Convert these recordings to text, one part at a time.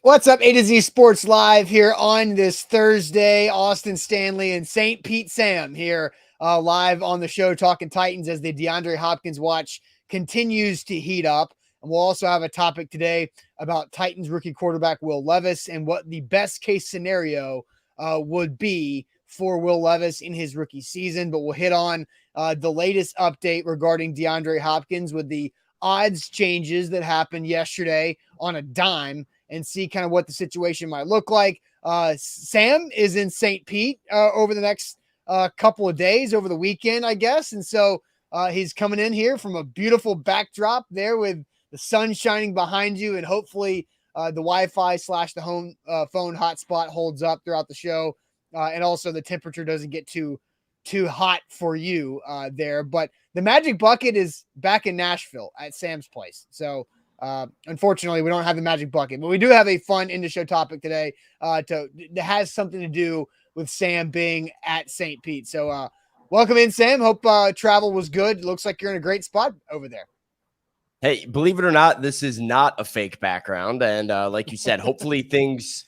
What's up, A to Z Sports Live here on this Thursday. Austin Stanley and St. Pete Sam here live on the show talking Titans as the DeAndre Hopkins watch continues to heat up. And we'll also have a topic today about Titans rookie quarterback Will Levis and what the best case scenario would be for Will Levis in his rookie season. But we'll hit on the latest update regarding DeAndre Hopkins with the odds changes that happened yesterday on a dime and see kind of what the situation might look like. Sam is in St. Pete over the next couple of days, over the weekend, I guess. And so he's coming in here from a beautiful backdrop there with the sun shining behind you. And hopefully the Wi-Fi / the home phone hotspot holds up throughout the show. And also the temperature doesn't get too hot for you there. But the Magic Bucket is back in Nashville at Sam's place. So unfortunately, we don't have the Magic Bucket, but we do have a fun in the show topic today that has something to do with Sam being at St. Pete. So welcome in, Sam. Hope travel was good. Looks like you're in a great spot over there. Hey, believe it or not, this is not a fake background. And like you said, hopefully things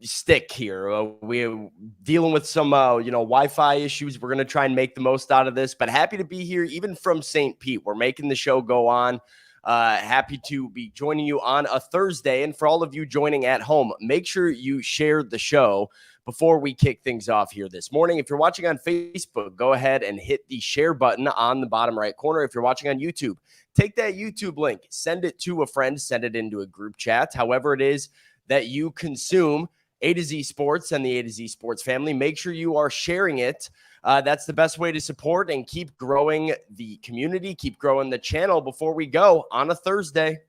stick here. We're dealing with some, Wi-Fi issues. We're going to try and make the most out of this, but happy to be here, even from St. Pete. We're making the show go on. Happy to be joining you on a Thursday. And for all of you joining at home, make sure you share the show before we kick things off here this morning. If you're watching on Facebook, go ahead and hit the share button on the bottom right corner. If you're watching on YouTube, take that YouTube link, send it to a friend, send it into a group chat, however it is that you consume A to Z Sports and the A to Z Sports family. Make sure you are sharing it. That's the best way to support and keep growing the community, keep growing the channel before we go on a Thursday.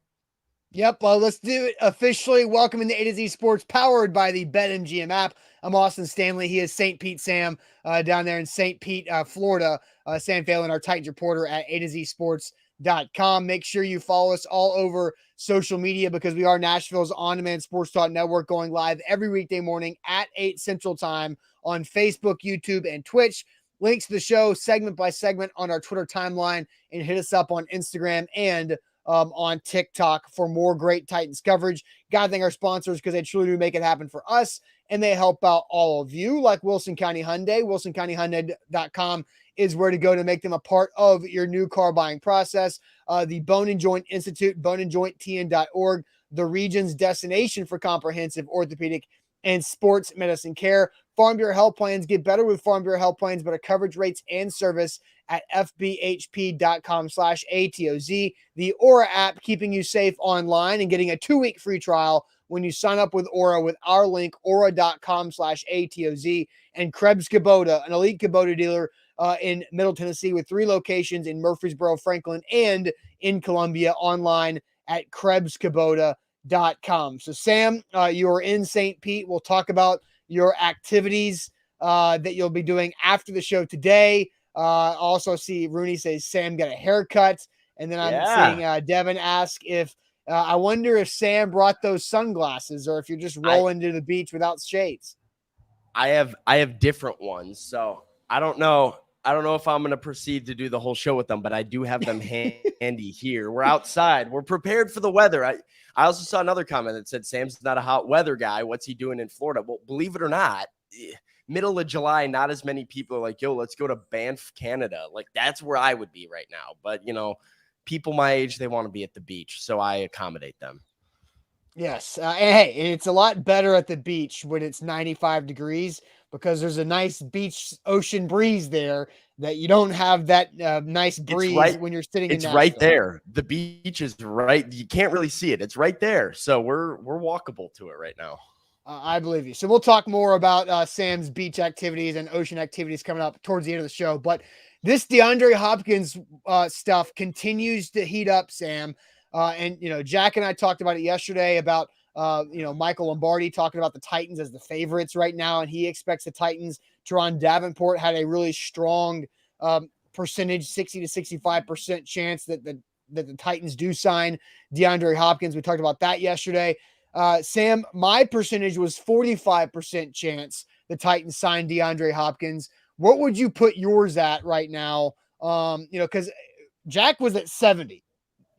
Yep, well, let's do it officially. Welcome into A to Z Sports, powered by the BetMGM app. I'm Austin Stanley. He is St. Pete Sam down there in St. Pete, Florida. Sam Phelan, our Titans reporter at A to Z Sports.com. Make sure you follow us all over social media because we are Nashville's on-demand sports talk network, going live every weekday morning at 8 Central Time on Facebook, YouTube, and Twitch. Links to the show segment by segment on our Twitter timeline, and hit us up on Instagram and on TikTok for more great Titans coverage. Gotta thank our sponsors because they truly do make it happen for us, and they help out all of you, like Wilson County Hyundai. WilsonCountyHyundai.com is where to go to make them a part of your new car buying process. The Bone and Joint Institute, boneandjointtn.org, the region's destination for comprehensive orthopedic and sports medicine care. Farm Bureau Health Plans. Get better with Farm Bureau Health Plans, better coverage rates and service at fbhp.com/ATOZ. The Aura app, keeping you safe online and getting a 2-week free trial when you sign up with Aura with our link, aura.com/ATOZ. And Krebs Kubota, an elite Kubota dealer in Middle Tennessee with 3 locations in Murfreesboro, Franklin, and in Columbia, online at KrebsKubota.com. So, Sam, you are in St. Pete. We'll talk about your activities that you'll be doing after the show today. Also see Rooney says Sam got a haircut. And then I'm seeing Devin ask if I wonder if Sam brought those sunglasses or if you're just rolling to the beach without shades. I have different ones, so I don't know. I don't know if I'm going to proceed to do the whole show with them, but I do have them handy here. We're outside. We're prepared for the weather. I also saw another comment that said Sam's not a hot weather guy. What's he doing in Florida? Well, believe it or not, middle of July, not as many people are like, yo, let's go to Banff, Canada. Like, that's where I would be right now. But, people my age, they want to be at the beach, so I accommodate them. Yes. And hey, it's a lot better at the beach when it's 95 degrees because there's a nice beach ocean breeze there that you don't have that nice breeze when you're sitting in Nashville. It's right there. The beach is right. You can't really see it. It's right there. So we're walkable to it right now. I believe you. So we'll talk more about Sam's beach activities and ocean activities coming up towards the end of the show. But this DeAndre Hopkins stuff continues to heat up, Sam. And, Jack and I talked about it yesterday about, Michael Lombardi talking about the Titans as the favorites right now. And he expects the Titans. Teron Davenport had a really strong percentage, 60 to 65% chance that the Titans do sign DeAndre Hopkins. We talked about that yesterday. Sam, my percentage was 45% chance the Titans sign DeAndre Hopkins. What would you put yours at right now? Because Jack was at 70.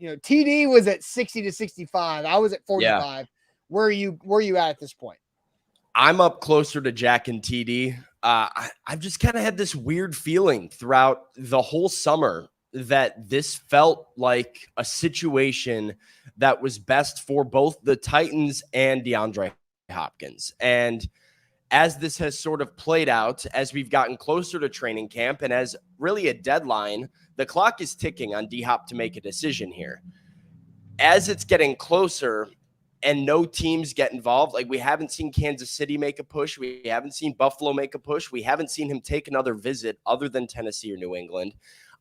TD was at 60 to 65. I was at 45. Yeah. where are you at this point? I'm up closer to Jack and TD. I've just kind of had this weird feeling throughout the whole summer that this felt like a situation that was best for both the Titans and DeAndre Hopkins. And as this has sort of played out, as we've gotten closer to training camp and as really a deadline, the clock is ticking on D-Hop to make a decision here. As it's getting closer and no teams get involved, like we haven't seen Kansas City make a push. We haven't seen Buffalo make a push. We haven't seen him take another visit other than Tennessee or New England.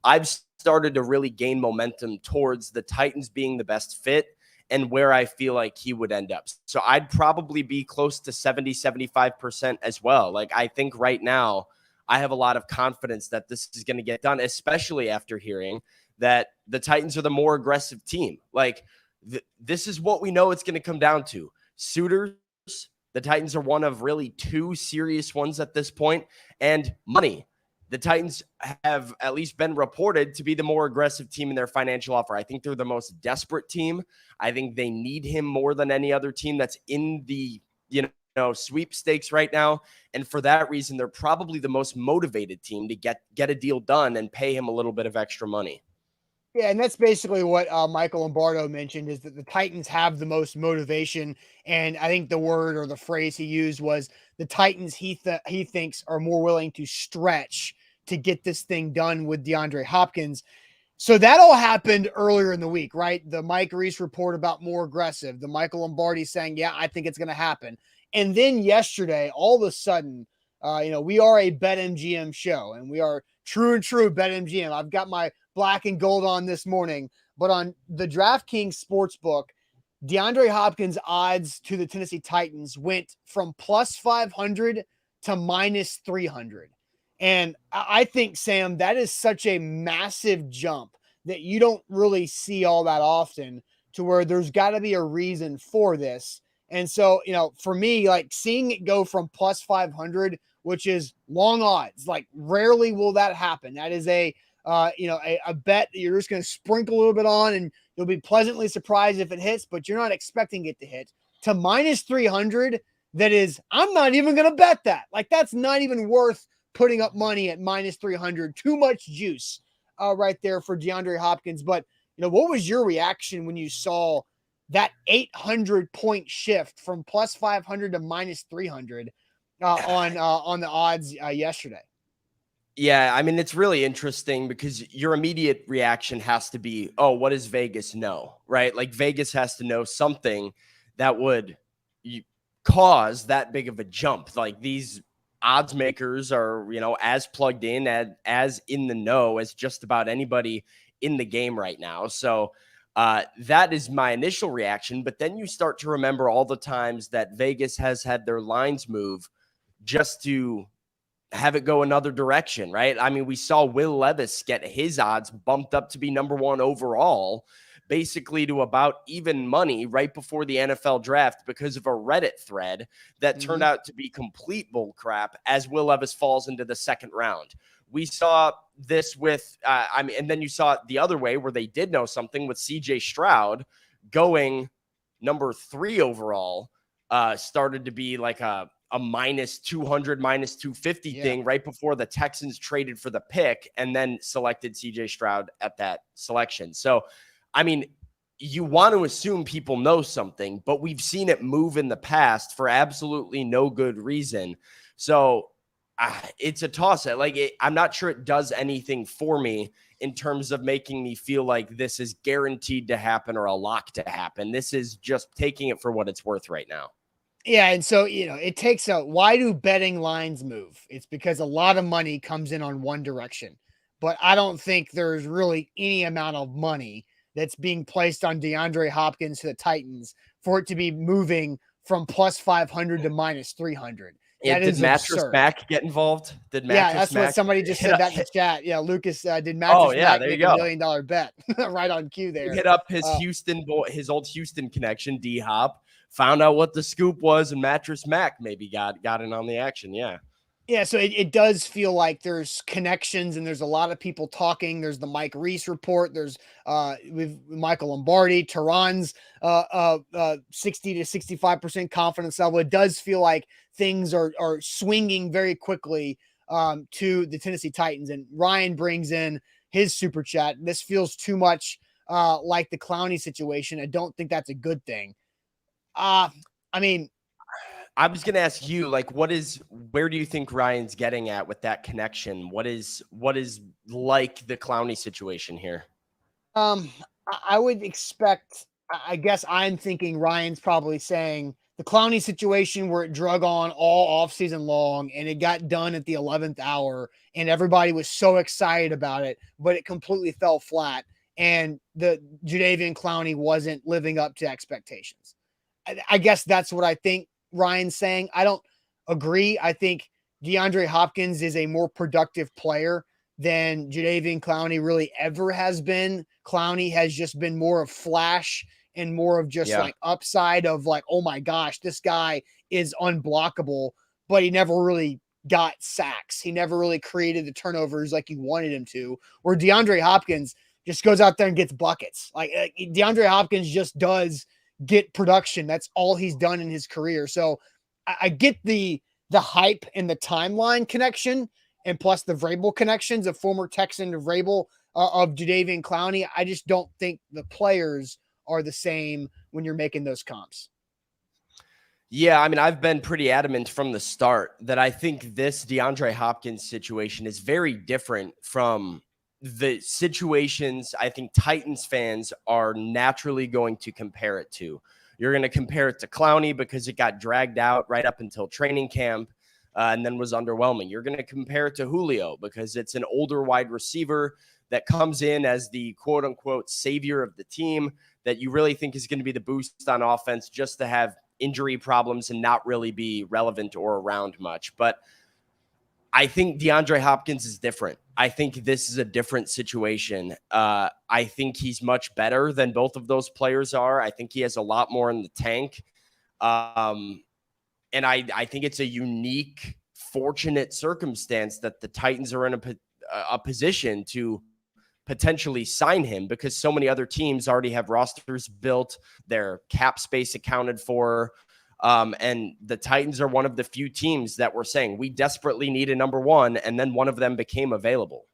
I've started to really gain momentum towards the Titans being the best fit and where I feel like he would end up. So I'd probably be close to 70-75% as well. Like I think right now I have a lot of confidence that this is going to get done, especially after hearing that the Titans are the more aggressive team. Like this is what we know it's going to come down to. Suitors, the Titans are one of really two serious ones at this point, and money. The Titans have at least been reported to be the more aggressive team in their financial offer. I think they're the most desperate team. I think they need him more than any other team that's in the, sweepstakes right now. And for that reason, they're probably the most motivated team to get a deal done and pay him a little bit of extra money. Yeah, and that's basically what Michael Lombardo mentioned, is that the Titans have the most motivation. And I think the word or the phrase he used was the Titans he thinks are more willing to stretch to get this thing done with DeAndre Hopkins. So that all happened earlier in the week, right? The Mike Reese report about more aggressive, the Michael Lombardi saying, yeah, I think it's going to happen. And then yesterday, all of a sudden, we are a BetMGM show, and we are true BetMGM. I've got my black and gold on this morning, but on the DraftKings Sportsbook, DeAndre Hopkins odds to the Tennessee Titans went from plus 500 to minus 300. And I think, Sam, that is such a massive jump that you don't really see all that often, to where there's got to be a reason for this. And so, for me, like seeing it go from plus 500, which is long odds, like rarely will that happen. That is a bet that you're just going to sprinkle a little bit on, and you'll be pleasantly surprised if it hits, but you're not expecting it to hit, to minus 300. That is, I'm not even going to bet that. Like, that's not even worth putting up money at minus 300. Too much juice right there for DeAndre Hopkins. But, what was your reaction when you saw that 800-point shift from plus 500 to minus 300 on the odds yesterday? Yeah, I mean, it's really interesting because your immediate reaction has to be, oh, what does Vegas know, right? Like Vegas has to know something that would cause that big of a jump. Like these odds makers are, as plugged in, as in the know as just about anybody in the game right now. So that is my initial reaction. But then you start to remember all the times that Vegas has had their lines move just to have it go another direction, right? I mean, we saw Will Levis get his odds bumped up to be number one overall, basically to about even money right before the NFL draft because of a Reddit thread that turned out to be complete bull crap as Will Levis falls into the second round. We saw this with, and then you saw it the other way where they did know something with CJ Stroud going number 3 overall, started to be like a minus 200, minus 250 thing right before the Texans traded for the pick and then selected CJ Stroud at that selection. So, I mean, you want to assume people know something, but we've seen it move in the past for absolutely no good reason. So it's a toss. I'm not sure it does anything for me in terms of making me feel like this is guaranteed to happen or a lock to happen. This is just taking it for what it's worth right now. Yeah, and so, it takes why do betting lines move? It's because a lot of money comes in on one direction. But I don't think there's really any amount of money that's being placed on DeAndre Hopkins to the Titans for it to be moving from plus 500 to minus 300. Did Mattress Mac get involved? That's what somebody just said that in the chat. Yeah, Lucas did Mattress Mac there you make go. $1 million bet right on cue there. He hit up his his old Houston connection, D-Hop, found out what the scoop was, and Mattress Mac maybe got in on the action. Yeah. Yeah, so it does feel like there's connections and there's a lot of people talking. There's the Mike Reese report. There's with Michael Lombardi, Tehran's 60 to 65% confidence level. It does feel like things are swinging very quickly to the Tennessee Titans. And Ryan brings in his super chat. This feels too much like the Clowney situation. I don't think that's a good thing. I mean, I was going to ask you, like, where do you think Ryan's getting at with that connection? What is like the Clowney situation here? I would expect, I guess I'm thinking Ryan's probably saying the Clowney situation where it drug on all offseason long and it got done at the 11th hour and everybody was so excited about it, but it completely fell flat and the Jadeveon Clowney wasn't living up to expectations. I guess that's what I think Ryan's saying. I don't agree. I think DeAndre Hopkins is a more productive player than Jadeveon Clowney really ever has been. Clowney has just been more of flash and more of just like upside of like, oh my gosh, this guy is unblockable, but he never really got sacks. He never really created the turnovers like you wanted him to. Where DeAndre Hopkins just goes out there and gets buckets. Like DeAndre Hopkins just does get production. That's all he's done in his career. So I get the hype and the timeline connection, and plus the Vrabel connections of former Texan of Vrabel of Jadeveon Clowney. I just don't think the players are the same when you're making those comps. Yeah, I mean, I've been pretty adamant from the start that I think this DeAndre Hopkins situation is very different from the situations I think Titans fans are naturally going to compare it to. You're going to compare it to Clowney because it got dragged out right up until training camp and then was underwhelming. You're going to compare it to Julio because it's an older wide receiver that comes in as the quote unquote savior of the team that you really think is going to be the boost on offense just to have injury problems and not really be relevant or around much. But I think DeAndre Hopkins is different. I think this is a different situation. I think he's much better than both of those players are. I think he has a lot more in the tank. And I think it's a unique, fortunate circumstance that the Titans are in a position to potentially sign him because so many other teams already have rosters built, their cap space accounted for. And the Titans are one of the few teams that were saying we desperately need a number one, and then one of them became available.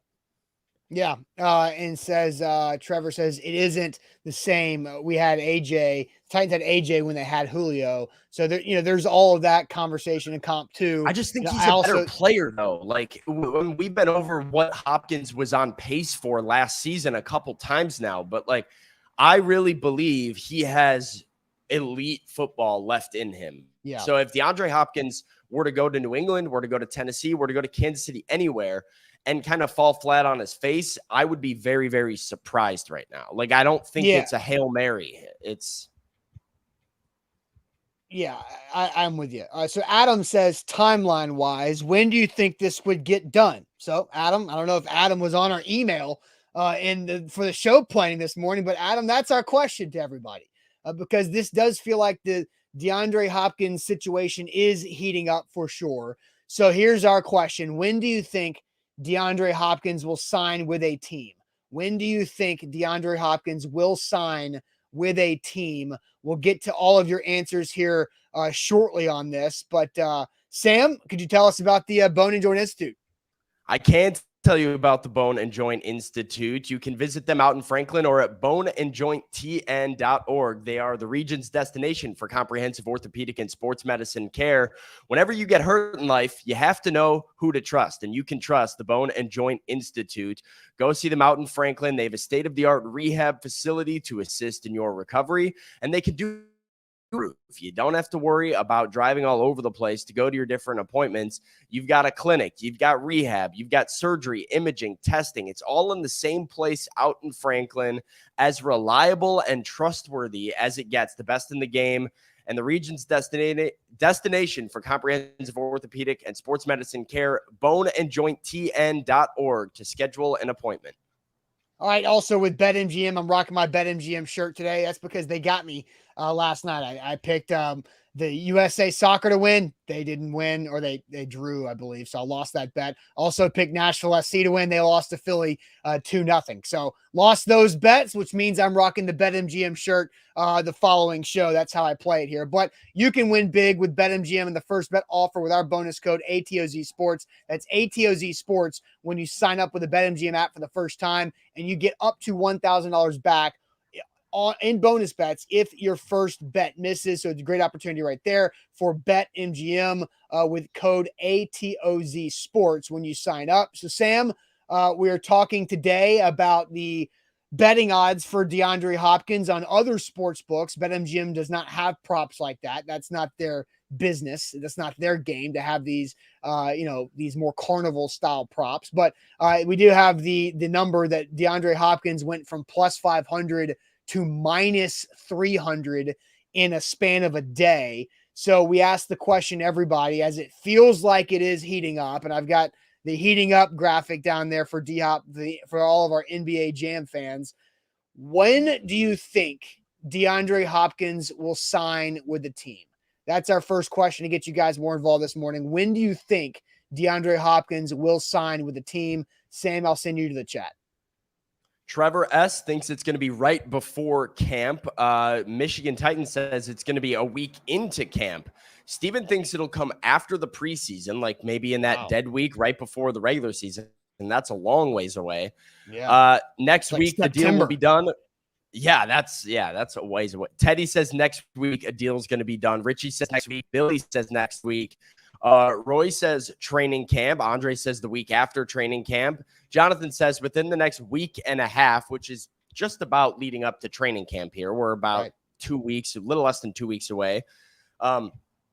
Yeah. And says, Trevor says it isn't the same. We had AJ, Titans had AJ when they had Julio. So there, there's all of that conversation in comp too. I just think he's a better player though. Like we've been over what Hopkins was on pace for last season a couple times now, but like, I really believe he has elite football left in him. Yeah. So if DeAndre Hopkins were to go to New England, were to go to Tennessee, were to go to Kansas City, anywhere, and kind of fall flat on his face, I would be very, very surprised right now. Like, I don't think it's a Hail Mary. I'm with you. So Adam says, timeline wise, when do you think this would get done? So Adam, I don't know if Adam was on our email for the show planning this morning, but Adam, that's our question to everybody. Because this does feel like the DeAndre Hopkins situation is heating up for sure. So here's our question. When do you think DeAndre Hopkins will sign with a team? When do you think DeAndre Hopkins will sign with a team? We'll get to all of your answers here shortly on this. But Sam, could you tell us about the Bone and Joint Institute? I can't tell you about the Bone and Joint Institute. You can visit them out in Franklin or at boneandjointtn.org. They are the region's destination for comprehensive orthopedic and sports medicine care. Whenever you get hurt in life, you have to know who to trust, and you can trust the Bone and Joint Institute. Go see them out in Franklin. They have a state-of-the-art rehab facility to assist in your recovery, and they can do if you don't have to worry about driving all over the place to go to your different appointments. You've got a clinic, you've got rehab, you've got surgery, imaging, testing. It's all in the same place out in Franklin, as reliable and trustworthy as it gets, the best in the game, and the region's destination for comprehensive orthopedic and sports medicine care, boneandjointtn.org to schedule an appointment. All right. Also with BetMGM, I'm rocking my BetMGM shirt today. That's because they got me last night. I picked the USA soccer to win. They didn't win, or they drew, I believe. So I lost that bet. Also picked Nashville SC to win. They lost to Philly 2-0. So lost those bets, which means I'm rocking the BetMGM shirt the following show. That's how I play it here. But you can win big with BetMGM in the first bet offer with our bonus code ATOZ Sports. That's ATOZ Sports when you sign up with the BetMGM app for the first time, and you get up to $1,000 back in bonus bets if your first bet misses. So it's a great opportunity right there for BetMGM with code ATOZ Sports when you sign up. So Sam, we are talking today about the betting odds for DeAndre Hopkins on other sports books. BetMGM does not have props like that. That's not their business. That's not their game to have these, these more carnival style props. But we do have the number that DeAndre Hopkins went from plus 500 to minus 300 in a span of a day. So we asked the question, everybody, as it feels like it is heating up, and I've got the heating up graphic down there for D-Hop, for all of our NBA Jam fans. When do you think DeAndre Hopkins will sign with the team? That's our first question to get you guys more involved this morning. When do you think DeAndre Hopkins will sign with the team? Sam, I'll send you to the chat. Trevor S. thinks it's going to be right before camp. Michigan Titan says it's going to be a week into camp. Steven thinks it'll come after the preseason, like maybe in that dead week right before the regular season. And that's a long ways away. Yeah. Next week, the deal will be done. Yeah, that's a ways away. Teddy says next week a deal is going to be done. Richie says next week. Billy says next week. Roy says training camp. Andre says the week after training camp. Jonathan says within the next week and a half, which is just about leading up to training camp here. We're about 2 weeks, a little less than 2 weeks away.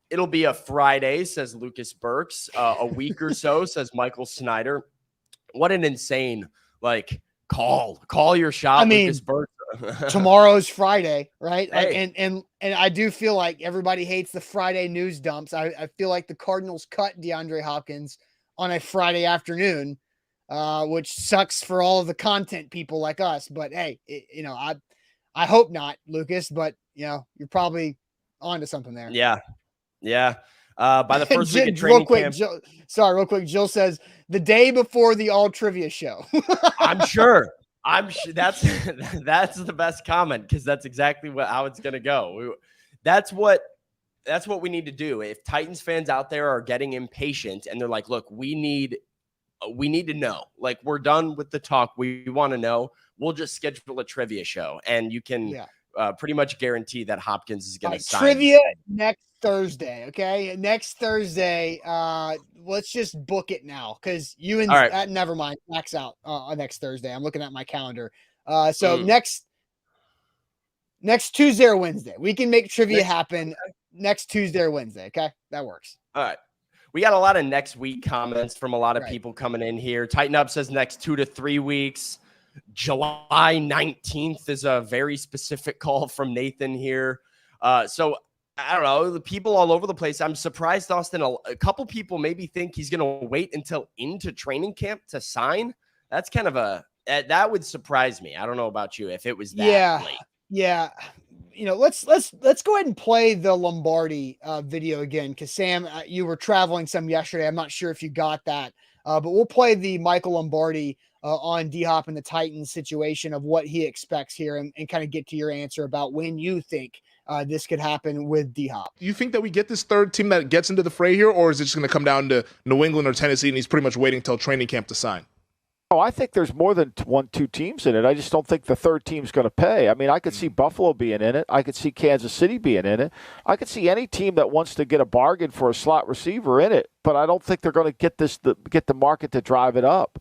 It'll be a Friday, says Lucas Burks. A week or so, says Michael Snyder. What an insane, call your shot, Lucas Burks. Tomorrow's Friday, right? Hey. And I do feel like everybody hates the Friday news dumps. I feel like the Cardinals cut DeAndre Hopkins on a Friday afternoon, which sucks for all of the content people like us. But hey, I hope not, Lucas. But you're probably onto something there. Yeah. By the first week of training camp. Real quick. Jill says the day before the all trivia show. I'm sure that's the best comment, because that's exactly how it's going to go. That's what we need to do. If Titans fans out there are getting impatient and they're like, look, we need to know, we're done with the talk. We want to know. We'll just schedule a trivia show, and you can pretty much guarantee that Hopkins is going to sign. Trivia next Thursday. Okay. Next Thursday. Let's just book it now, because you and never mind. Max out next Thursday. I'm looking at my calendar. So next Tuesday or Wednesday, we can make trivia happen next Tuesday or Wednesday. Okay. That works. All right. We got a lot of next week comments from a lot of people coming in here. Tighten Up says next 2 to 3 weeks. July 19th is a very specific call from Nathan here. So I don't know, the people all over the place. I'm surprised, Austin, a couple people maybe think he's going to wait until into training camp to sign. That's kind of that would surprise me. I don't know about you if it was that late. Yeah. Let's go ahead and play the Lombardi video again, because Sam, you were traveling some yesterday. I'm not sure if you got that, but we'll play the Michael Lombardi on D-Hop and the Titans situation of what he expects here, and kind of get to your answer about when you think this could happen with D-Hop. You think that we get this third team that gets into the fray here, or is it just going to come down to New England or Tennessee, and he's pretty much waiting until training camp to sign? Oh, I think there's more than two teams in it. I just don't think the third team's going to pay. I mean, I could see Buffalo being in it. I could see Kansas City being in it. I could see any team that wants to get a bargain for a slot receiver in it, but I don't think they're going to get the market to drive it up.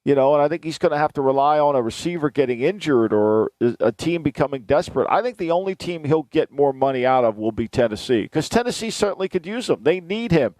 And I think he's going to have to rely on a receiver getting injured or a team becoming desperate. I think the only team he'll get more money out of will be Tennessee, because Tennessee certainly could use him. They need him.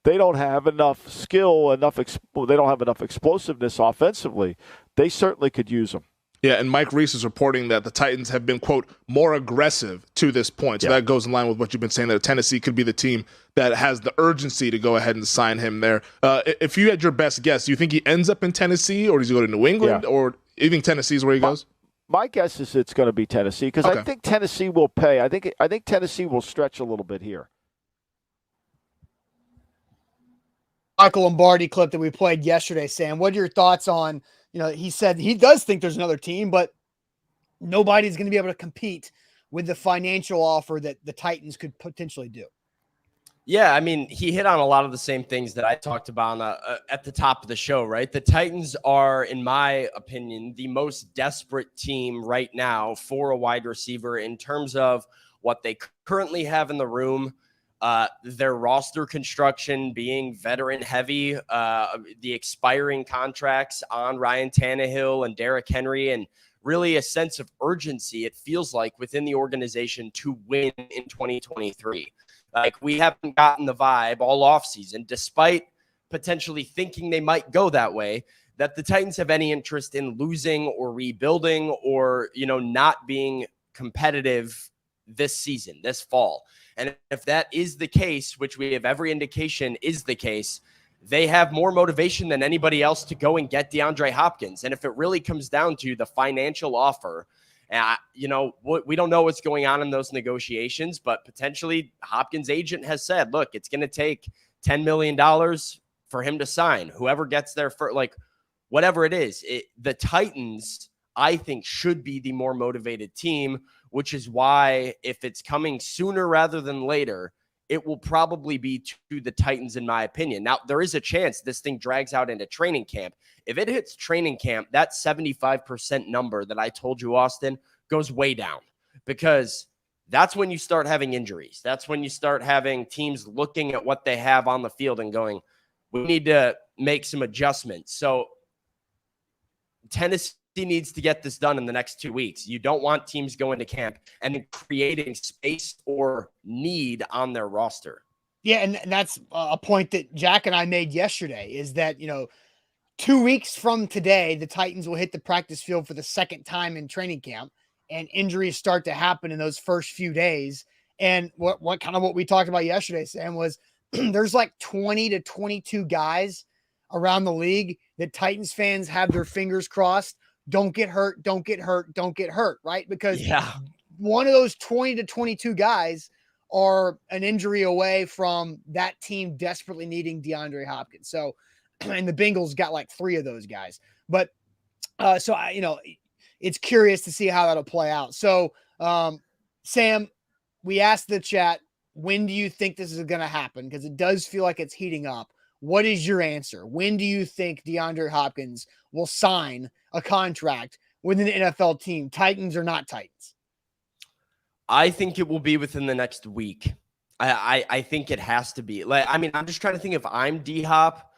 They don't have enough skill, they don't have enough explosiveness offensively. They certainly could use him. Yeah, and Mike Reese is reporting that the Titans have been, quote, more aggressive to this point. So that goes in line with what you've been saying, that Tennessee could be the team that has the urgency to go ahead and sign him there. If you had your best guess, do you think he ends up in Tennessee, or does he go to New England, or even Tennessee is where he goes? My guess is it's going to be Tennessee because I think Tennessee will pay. I think Tennessee will stretch a little bit here. Michael Lombardi clip that we played yesterday, Sam. What are your thoughts on, he said he does think there's another team, but nobody's going to be able to compete with the financial offer that the Titans could potentially do. Yeah, I mean, he hit on a lot of the same things that I talked about at the top of the show, right? The Titans are, in my opinion, the most desperate team right now for a wide receiver in terms of what they currently have in the room, their roster construction being veteran heavy, the expiring contracts on Ryan Tannehill and Derrick Henry, and really a sense of urgency, it feels like, within the organization to win in 2023. Like, we haven't gotten the vibe all offseason, despite potentially thinking they might go that way, that the Titans have any interest in losing or rebuilding or, not being competitive this season, this fall. And if that is the case, which we have every indication is the case, they have more motivation than anybody else to go and get DeAndre Hopkins. And if it really comes down to the financial offer, we don't know what's going on in those negotiations, but potentially Hopkins' agent has said, look, it's going to take $10 million for him to sign. Whoever gets there for, whatever it is, the Titans, I think, should be the more motivated team, which is why if it's coming sooner rather than later, it will probably be to the Titans, in my opinion. Now, there is a chance this thing drags out into training camp. If it hits training camp, that 75% number that I told you, Austin, goes way down, because that's when you start having injuries. That's when you start having teams looking at what they have on the field and going, we need to make some adjustments. So Tennessee needs to get this done in the next 2 weeks. You don't want teams going to camp and then creating space or need on their roster. Yeah, and that's a point that Jack and I made yesterday, is that, 2 weeks from today, the Titans will hit the practice field for the second time in training camp, and injuries start to happen in those first few days. And what we talked about yesterday, Sam, was there's like 20 to 22 guys around the league that Titans fans have their fingers crossed. Don't get hurt, don't get hurt, don't get hurt, right? Because one of those 20 to 22 guys are an injury away from that team desperately needing DeAndre Hopkins. So, and the Bengals got like 3 of those guys. But it's curious to see how that'll play out. So, Sam, we asked the chat, when do you think this is going to happen? Because it does feel like it's heating up. What is your answer? When do you think DeAndre Hopkins will sign a contract with an NFL team, Titans or not Titans? I think it will be within the next week. I think it has to be. I'm just trying to think, if I'm D-Hop,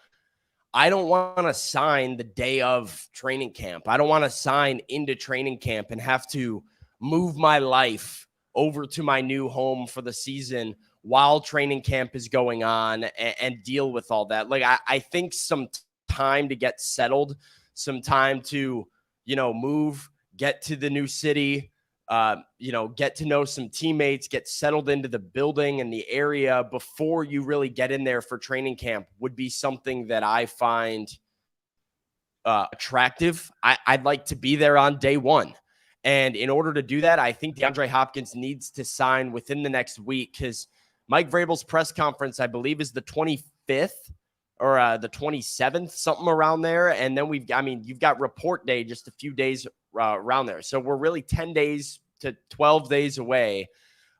I don't want to sign the day of training camp. I don't want to sign into training camp and have to move my life over to my new home for the season while training camp is going on and deal with all that. I think some time to get settled, some time to, move, get to the new city, get to know some teammates, get settled into the building and the area before you really get in there for training camp would be something that I find attractive. I'd like to be there on day one. And in order to do that, I think DeAndre Hopkins needs to sign within the next week, because Mike Vrabel's press conference, I believe, is the 25th or the 27th, something around there. And then you've got report day just a few days around there. So we're really 10 days to 12 days away.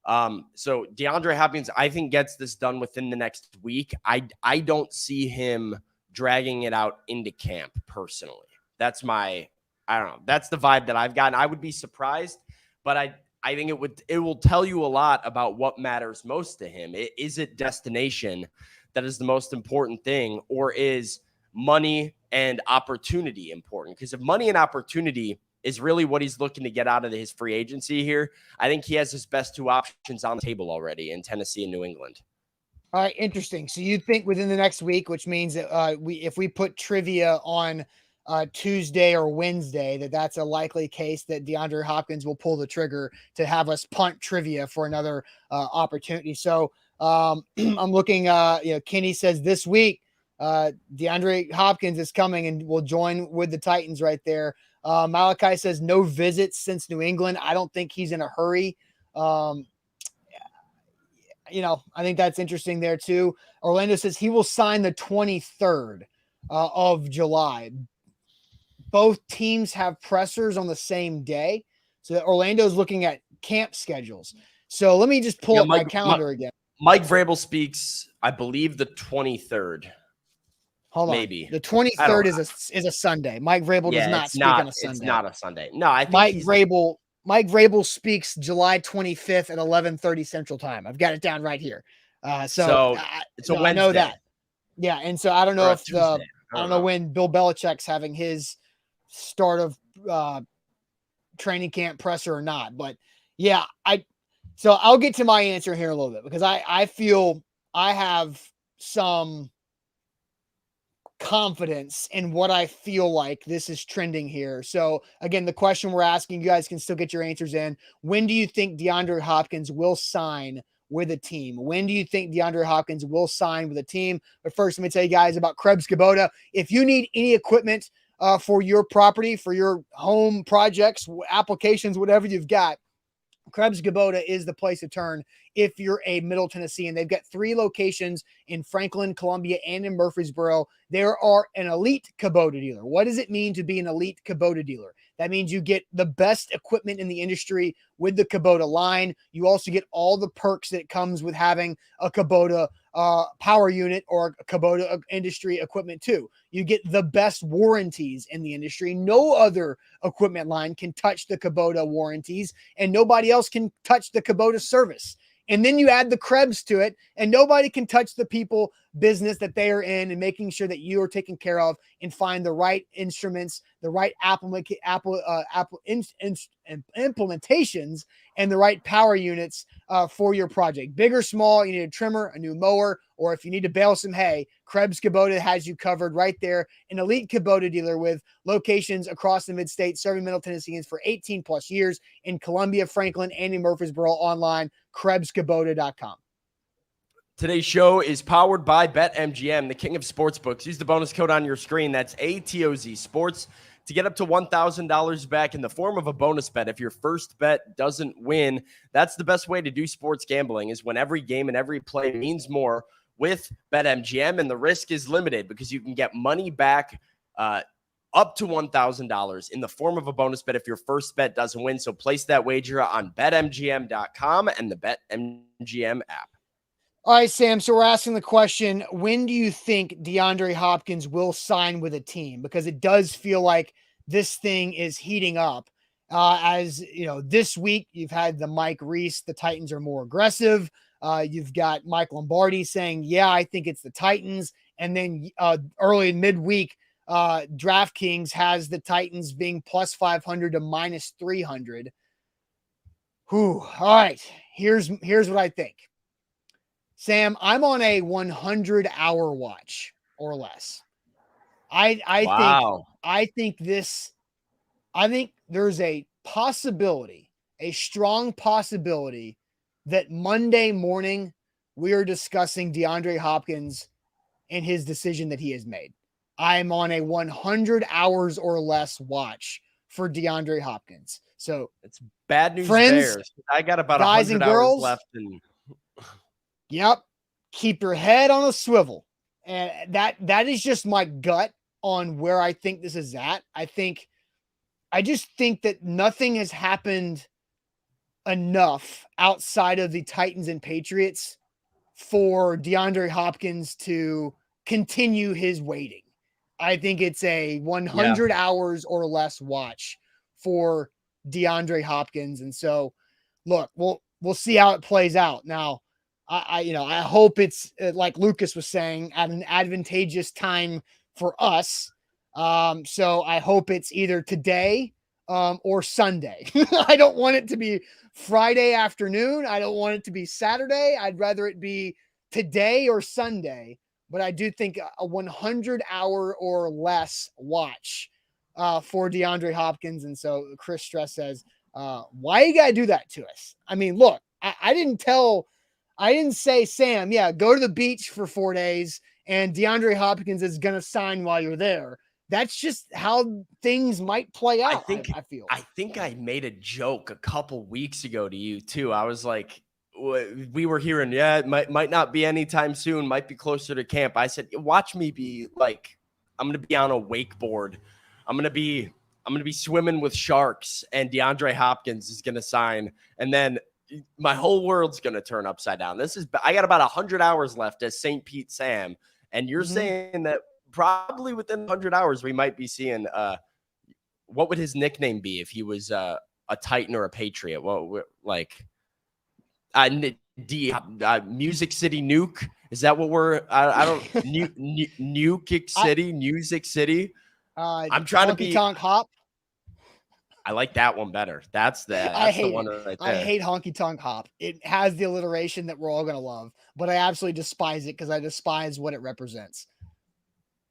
So DeAndre Hopkins, I think, gets this done within the next week. I don't see him dragging it out into camp personally. That's that's the vibe that I've gotten. I would be surprised, but I think it will tell you a lot about what matters most to him. Is it destination that is the most important thing, or is money and opportunity important? Because if money and opportunity is really what he's looking to get out of his free agency here, I think he has his best 2 options on the table already in Tennessee and New England. All right, interesting. So you think within the next week, which means that if we put trivia on Tuesday or Wednesday, that's a likely case that DeAndre Hopkins will pull the trigger to have us punt trivia for another opportunity. So I'm looking, Kenny says this week, DeAndre Hopkins is coming and will join with the Titans right there. Malachi says no visits since New England. I don't think he's in a hurry. I think that's interesting there too. Orlando says he will sign the 23rd of July. Both teams have pressers on the same day. So Orlando's looking at camp schedules. So let me just pull up my calendar again. Mike Vrabel speaks, I believe, the 23rd. Hold on. Maybe. The 23rd is a Sunday. Mike Vrabel does not speak on a Sunday. It's not a Sunday. No, I think Mike Vrabel speaks July 25th at 11:30 Central Time. I've got it down right here. It's a Wednesday. I know that. Yeah, and so I don't know if I don't know when Bill Belichick's having his start of training camp presser or not, but yeah, so I'll get to my answer here in a little bit because I feel I have some confidence in what I feel like this is trending here. So again, the question we're asking, you guys can still get your answers in. When do you think DeAndre Hopkins will sign with a team? When do you think DeAndre Hopkins will sign with a team? But first, let me tell you guys about Krebs Kubota. If you need any equipment for your property, for your home projects, applications, whatever you've got, Krebs Kubota is the place to turn if you're a Middle Tennessean. They've got 3 locations in Franklin, Columbia, and in Murfreesboro. There are an elite Kubota dealer. What does it mean to be an elite Kubota dealer? That means you get the best equipment in the industry with the Kubota line. You also get all the perks that comes with having a Kubota power unit or a Kubota industry equipment too. You get the best warranties in the industry. No other equipment line can touch the Kubota warranties, and nobody else can touch the Kubota service. And then you add the Krebs to it, and nobody can touch the people business that they are in and making sure that you are taken care of and find the right instruments, the right implementations, and the right power units for your project. Big or small, you need a trimmer, a new mower, or if you need to bale some hay, Krebs Kubota has you covered right there. An elite Kubota dealer with locations across the mid-state, serving Middle Tennesseans for 18 plus years in Columbia, Franklin, and in Murfreesboro. Online, KrebsKubota.com. Today's show is powered by BetMGM, the king of sportsbooks. Use the bonus code on your screen. That's ATOZ Sports to get up to $1,000 back in the form of a bonus bet. If your first bet doesn't win, that's the best way to do sports gambling, is when every game and every play means more with BetMGM, and the risk is limited because you can get money back up to $1,000 in the form of a bonus bet if your first bet doesn't win. So place that wager on BetMGM.com and the BetMGM app. All right, Sam. So we're asking the question, when do you think DeAndre Hopkins will sign with a team? Because it does feel like this thing is heating up. As you know, this week you've had the Mike Reese, the Titans are more aggressive. You've got Mike Lombardi saying, yeah, I think it's the Titans. And then early midweek, DraftKings has the Titans being plus 500 to minus 300. Whew. All right. Here's what I think. Sam, I'm on a 100-hour watch or less. I think there's a possibility, a strong possibility that Monday morning we are discussing DeAndre Hopkins and his decision that he has made. I'm on a 100 hours or less watch for DeAndre Hopkins. So it's bad news, friends, bears. I got about guys 100 and girls hours left. And yep. Keep your head on a swivel. And that is just my gut on where I think this is at. I just think that nothing has happened enough outside of the Titans and Patriots for DeAndre Hopkins to continue his waiting. I think it's a 100 hours or less watch for DeAndre Hopkins. And so look, we'll see how it plays out. Now, I hope it's like Lucas was saying, at an advantageous time for us. So I hope it's either today or Sunday. I don't want it to be Friday afternoon. I don't want it to be Saturday. I'd rather it be today or Sunday. But I do think a 100-hour or less watch for DeAndre Hopkins. And so Chris Stress says, why you got to do that to us? I mean, look, I didn't say, Sam, yeah, go to the beach for 4 days and DeAndre Hopkins is going to sign while you're there. that's just how things might play out. I feel. I think I made a joke a couple weeks ago to you too. I was like, we were hearing, yeah, it might not be anytime soon, might be closer to camp. I said, watch me be like, I'm going to be on a wakeboard. I'm going to be swimming with sharks, and DeAndre Hopkins is going to sign. And then my whole world's going to turn upside down. I got about 100 hours left as St. Pete Sam. And you're saying that probably within 100 hours, we might be seeing, what would his nickname be if he was a Titan or a Patriot? Well, like, Music City Nuke. Is that what I don't Nuke City, Music City. I'm trying to be Tonk Hop. I like that one better. That's the one right there. I hate Honky Tonk Hop. It has the alliteration that we're all going to love, but I absolutely despise it because I despise what it represents.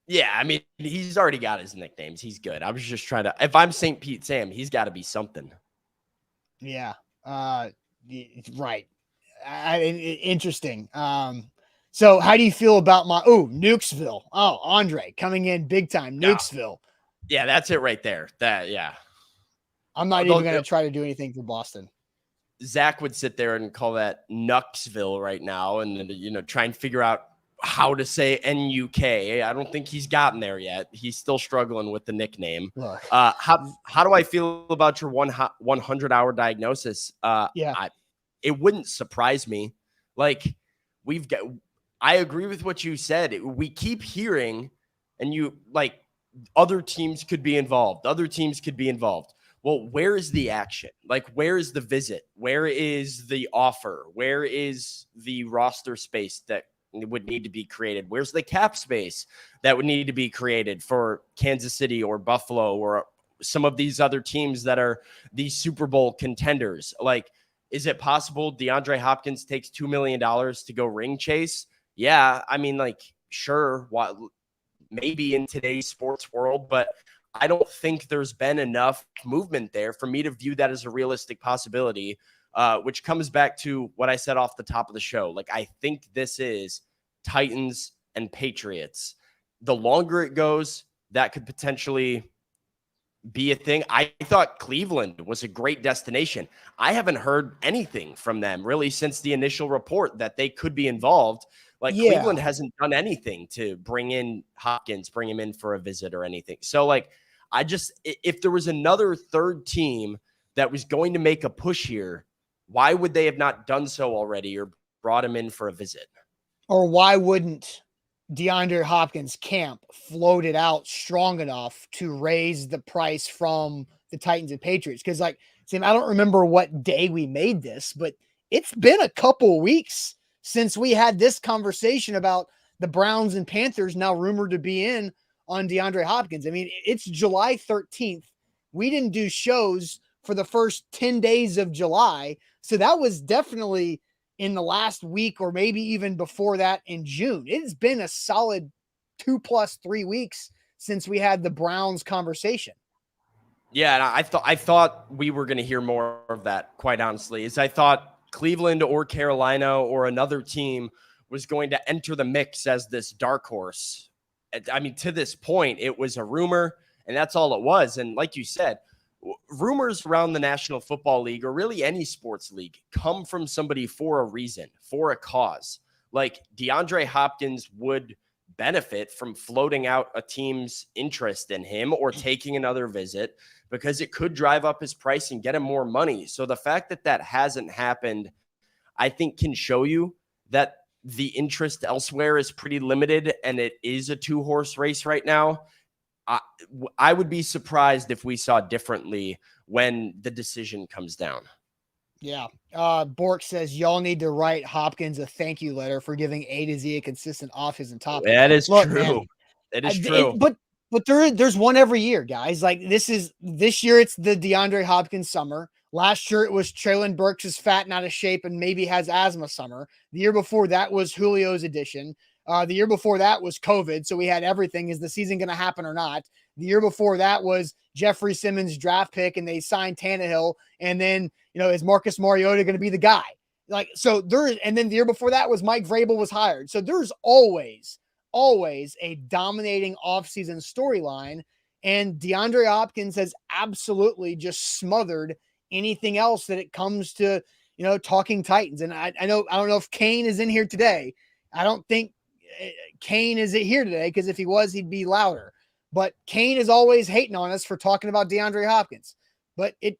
Yeah, I mean, he's already got his nicknames. He's good. I was just trying to, if I'm St. Pete Sam, he's got to be something. Yeah. Right. Interesting. So how do you feel about Nukesville? Oh, Andre coming in big time. Nukesville. Yeah, that's it right there. I'm not even going to try to do anything for Boston. Zach would sit there and call that Nuxville right now, and then, try and figure out how to say N-U-K. I don't think he's gotten there yet. He's still struggling with the nickname. How do I feel about your 100-hour diagnosis? It wouldn't surprise me. Like, I agree with what you said. We keep hearing, and other teams could be involved. Other teams could be involved. Well, where is the action? Like, where is the visit? Where is the offer? Where is the roster space that would need to be created? Where's the cap space that would need to be created for Kansas City or Buffalo or some of these other teams that are these Super Bowl contenders? Like, is it possible DeAndre Hopkins takes $2 million to go ring chase? Yeah, I mean, sure, maybe in today's sports world, but I don't think there's been enough movement there for me to view that as a realistic possibility, which comes back to what I said off the top of the show. Like, I think this is Titans and Patriots. The longer it goes, that could potentially be a thing. I thought Cleveland was a great destination. I haven't heard anything from them really since the initial report that they could be involved. Cleveland hasn't done anything to bring in Hopkins, bring him in for a visit or anything. So, if there was another third team that was going to make a push here, why would they have not done so already or brought him in for a visit? Or why wouldn't DeAndre Hopkins camp float it out strong enough to raise the price from the Titans and Patriots? Because, Sam, I don't remember what day we made this, but it's been a couple weeks since we had this conversation about the Browns and Panthers now rumored to be in on DeAndre Hopkins. I mean, it's July 13th. We didn't do shows for the first 10 days of July. So that was definitely in the last week or maybe even before that in June. It's been a solid 2+3 weeks since we had the Browns conversation. Yeah, and I thought we were going to hear more of that, quite honestly, I thought Cleveland or Carolina or another team was going to enter the mix as this dark horse. I mean, to this point, it was a rumor, and that's all it was. And like you said, rumors around the National Football League or really any sports league come from somebody for a reason, for a cause. Like, DeAndre Hopkins would benefit from floating out a team's interest in him or taking another visit because it could drive up his price and get him more money. So the fact that that hasn't happened, I think, can show you that the interest elsewhere is pretty limited and it is a 2-horse race right now. I would be surprised if we saw differently when the decision comes down. Yeah. Bork says, y'all need to write Hopkins a thank you letter for giving A to Z a consistent offense and top. That is true. It is true. But there's one every year, guys. This year it's the DeAndre Hopkins summer. Last year it was Traylon Burks is fat and out of shape and maybe has asthma summer. The year before that was Julio's edition. The year before that was COVID. So we had everything. Is the season going to happen or not? The year before that was Jeffrey Simmons draft pick and they signed Tannehill. And then, is Marcus Mariota going to be the guy? And then the year before that was Mike Vrabel was hired. So there's always always a dominating offseason storyline. And DeAndre Hopkins has absolutely just smothered anything else that it comes to, talking Titans. And I don't know if Kane is in here today. I don't think Kane is here today, because if he was, he'd be louder. But Kane is always hating on us for talking about DeAndre Hopkins. But it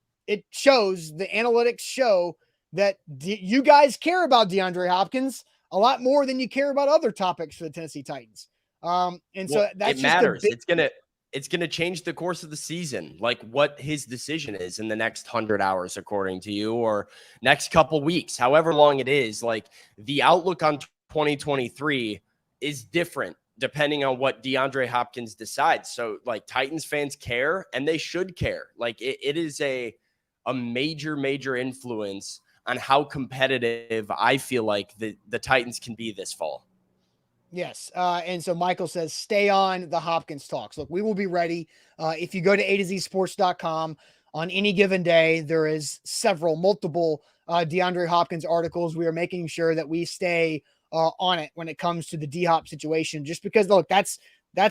shows, the analytics show that you guys care about DeAndre Hopkins a lot more than you care about other topics for the Tennessee Titans. So that's it matters. It's gonna change the course of the season, like what his decision is in the next 100 hours, according to you, or next couple weeks, however long it is. Like, the outlook on 2023 is different depending on what DeAndre Hopkins decides. So, like, Titans fans care, and they should care. Like, it is a major influence on how competitive I feel like the Titans can be this fall. Yes. And so Michael says, stay on the Hopkins talks. Look, we will be ready. If you go to A2ZSports.com on any given day, there is multiple DeAndre Hopkins articles. We are making sure that we stay on it when it comes to the D-Hop situation, just because, look, that's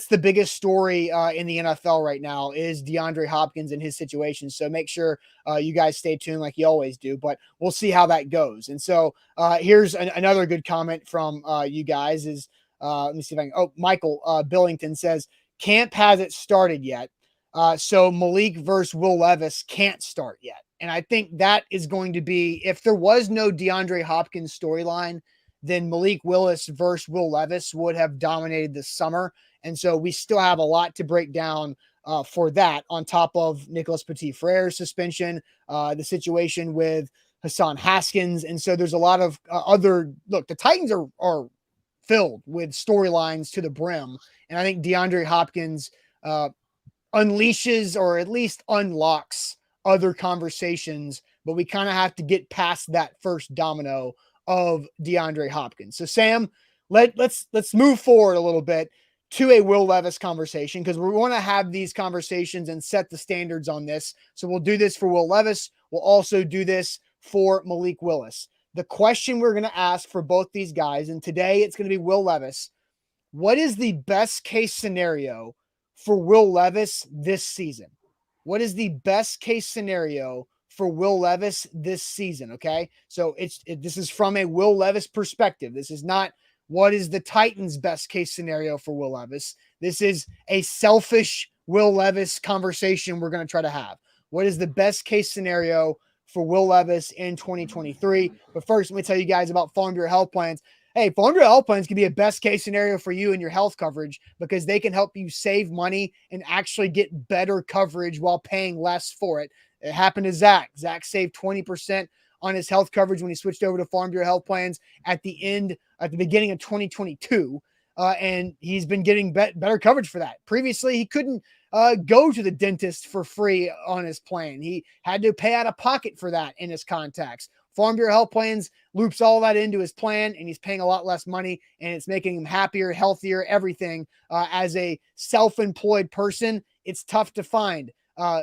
the biggest story in the NFL right now is DeAndre Hopkins and his situation. So make sure you guys stay tuned like you always do, but we'll see how that goes. And so here's another good comment from you guys is, let me see if I can. Michael Billington says, camp hasn't started yet. So Malik versus Will Levis can't start yet. And I think that is going to be, if there was no DeAndre Hopkins storyline, then Malik Willis versus Will Levis would have dominated this summer. And so we still have a lot to break down for that, on top of Nicholas Petit-Frere's suspension, the situation with Hassan Haskins. And so there's a lot of the Titans are filled with storylines to the brim. And I think DeAndre Hopkins unleashes, or at least unlocks, other conversations, but we kind of have to get past that first domino of DeAndre Hopkins. So Sam, let's move forward a little bit to a Will Levis conversation, because we want to have these conversations and set the standards on this. So we'll do this for Will Levis. We'll also do this for Malik Willis. The question we're going to ask for both these guys, and today it's going to be Will Levis, what is the best case scenario for Will Levis this season? What is the best case scenario for Will Levis this season? Okay. So this is from a Will Levis perspective. This is not what is the Titans' best case scenario for Will Levis. This is a selfish Will Levis conversation we're going to try to have. What is the best case scenario for Will Levis in 2023? But first, let me tell you guys about Farm Bureau Health Plans. Hey, Farm Bureau Health Plans can be a best case scenario for you and your health coverage, because they can help you save money and actually get better coverage while paying less for it. It happened to Zach. Zach saved 20% on his health coverage when he switched over to Farm Bureau Health Plans at the beginning of 2022. And he's been getting better coverage for that. Previously, he couldn't go to the dentist for free on his plan. He had to pay out of pocket for that in his contacts. Farm Bureau Health Plans loops all that into his plan, and he's paying a lot less money, and it's making him happier, healthier, everything. As a self-employed person, it's tough to find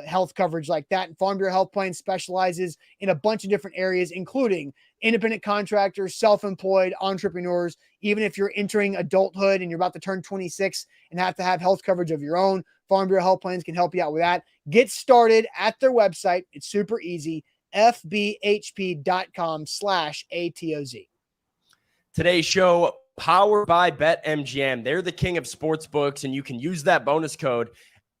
health coverage like that. And Farm Bureau Health Plan specializes in a bunch of different areas, including independent contractors, self-employed, entrepreneurs. Even if you're entering adulthood and you're about to turn 26 and have to have health coverage of your own, Farm Bureau Health Plans can help you out with that. Get started at their website. It's super easy. fbhp.com/ATOZ. Today's show powered by BetMGM. They're the king of sports books, and you can use that bonus code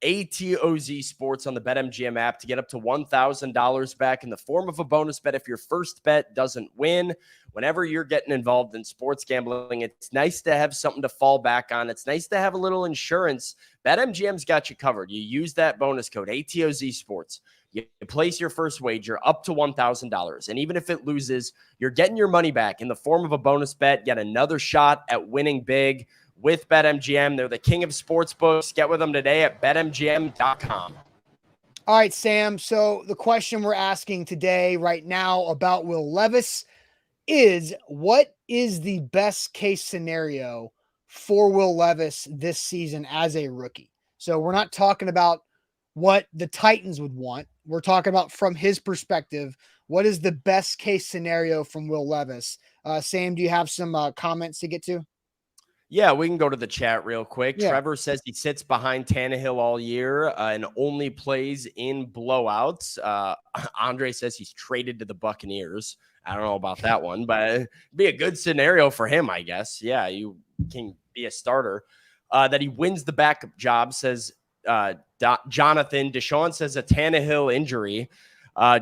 ATOZ Sports on the BetMGM app to get up to $1,000 back in the form of a bonus bet if your first bet doesn't win. Whenever you're getting involved in sports gambling, it's nice to have something to fall back on. It's nice to have a little insurance. BetMGM's got you covered. You use that bonus code ATOZ Sports. You place your first wager up to $1,000. And even if it loses, you're getting your money back in the form of a bonus bet. Get another shot at winning big with BetMGM. They're the king of sports books. Get with them today at betmgm.com. All right, Sam. So the question we're asking today, right now, about Will Levis is, what is the best case scenario for Will Levis this season as a rookie? So we're not talking about what the Titans would want. We're talking about, from his perspective, what is the best case scenario from Will Levis? Sam, do you have some comments to get to? Yeah, we can go to the chat real quick. Yeah. Trevor says he sits behind Tannehill all year and only plays in blowouts. Andre says he's traded to the Buccaneers. I don't know about that one, but it'd be a good scenario for him, I guess. Yeah, you can be a starter. That he wins the backup job, says Jonathan. Deshaun says a Tannehill injury.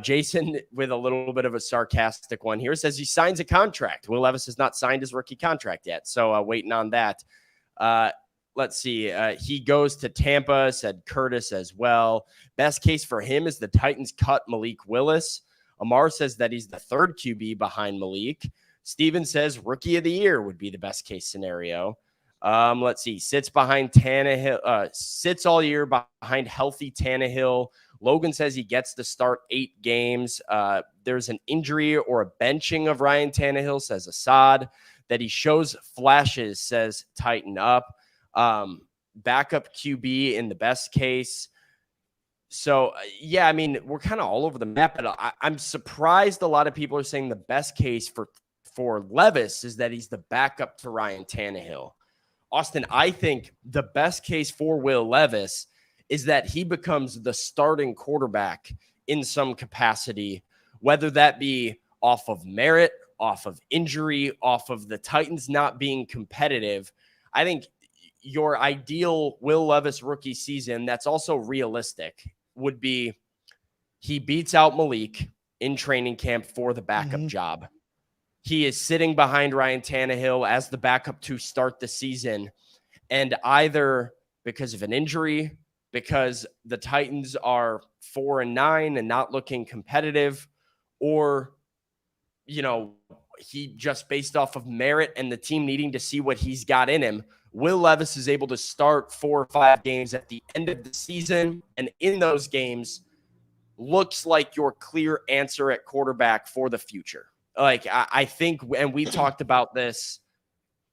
Jason, with a little bit of a sarcastic one here, says he signs a contract. Will Levis has not signed his rookie contract yet, so waiting on that. Let's see. He goes to Tampa, said Curtis as well. Best case for him is the Titans cut Malik Willis. Amar says that he's the third QB behind Malik. Steven says rookie of the year would be the best case scenario. Let's see. Sits behind Tannehill. Sits all year behind healthy Tannehill. Logan says he gets to start 8 games. There's an injury or a benching of Ryan Tannehill, says Assad. That he shows flashes, says tighten up. Backup QB in the best case. So, yeah, I mean, we're kind of all over the map. But I'm surprised a lot of people are saying the best case for Levis is that he's the backup to Ryan Tannehill. Austin, I think the best case for Will Levis is that he becomes the starting quarterback in some capacity, whether that be off of merit, off of injury, off of the Titans not being competitive. I think your ideal Will Levis rookie season that's also realistic would be he beats out Malik in training camp for the backup job. He is sitting behind Ryan Tannehill as the backup to start the season. And either because of an injury, because the Titans are 4-9 and not looking competitive, or, you know, he just based off of merit and the team needing to see what he's got in him, Will Levis is able to start 4 or 5 games at the end of the season. And in those games, looks like your clear answer at quarterback for the future. Like, I think, and we talked about this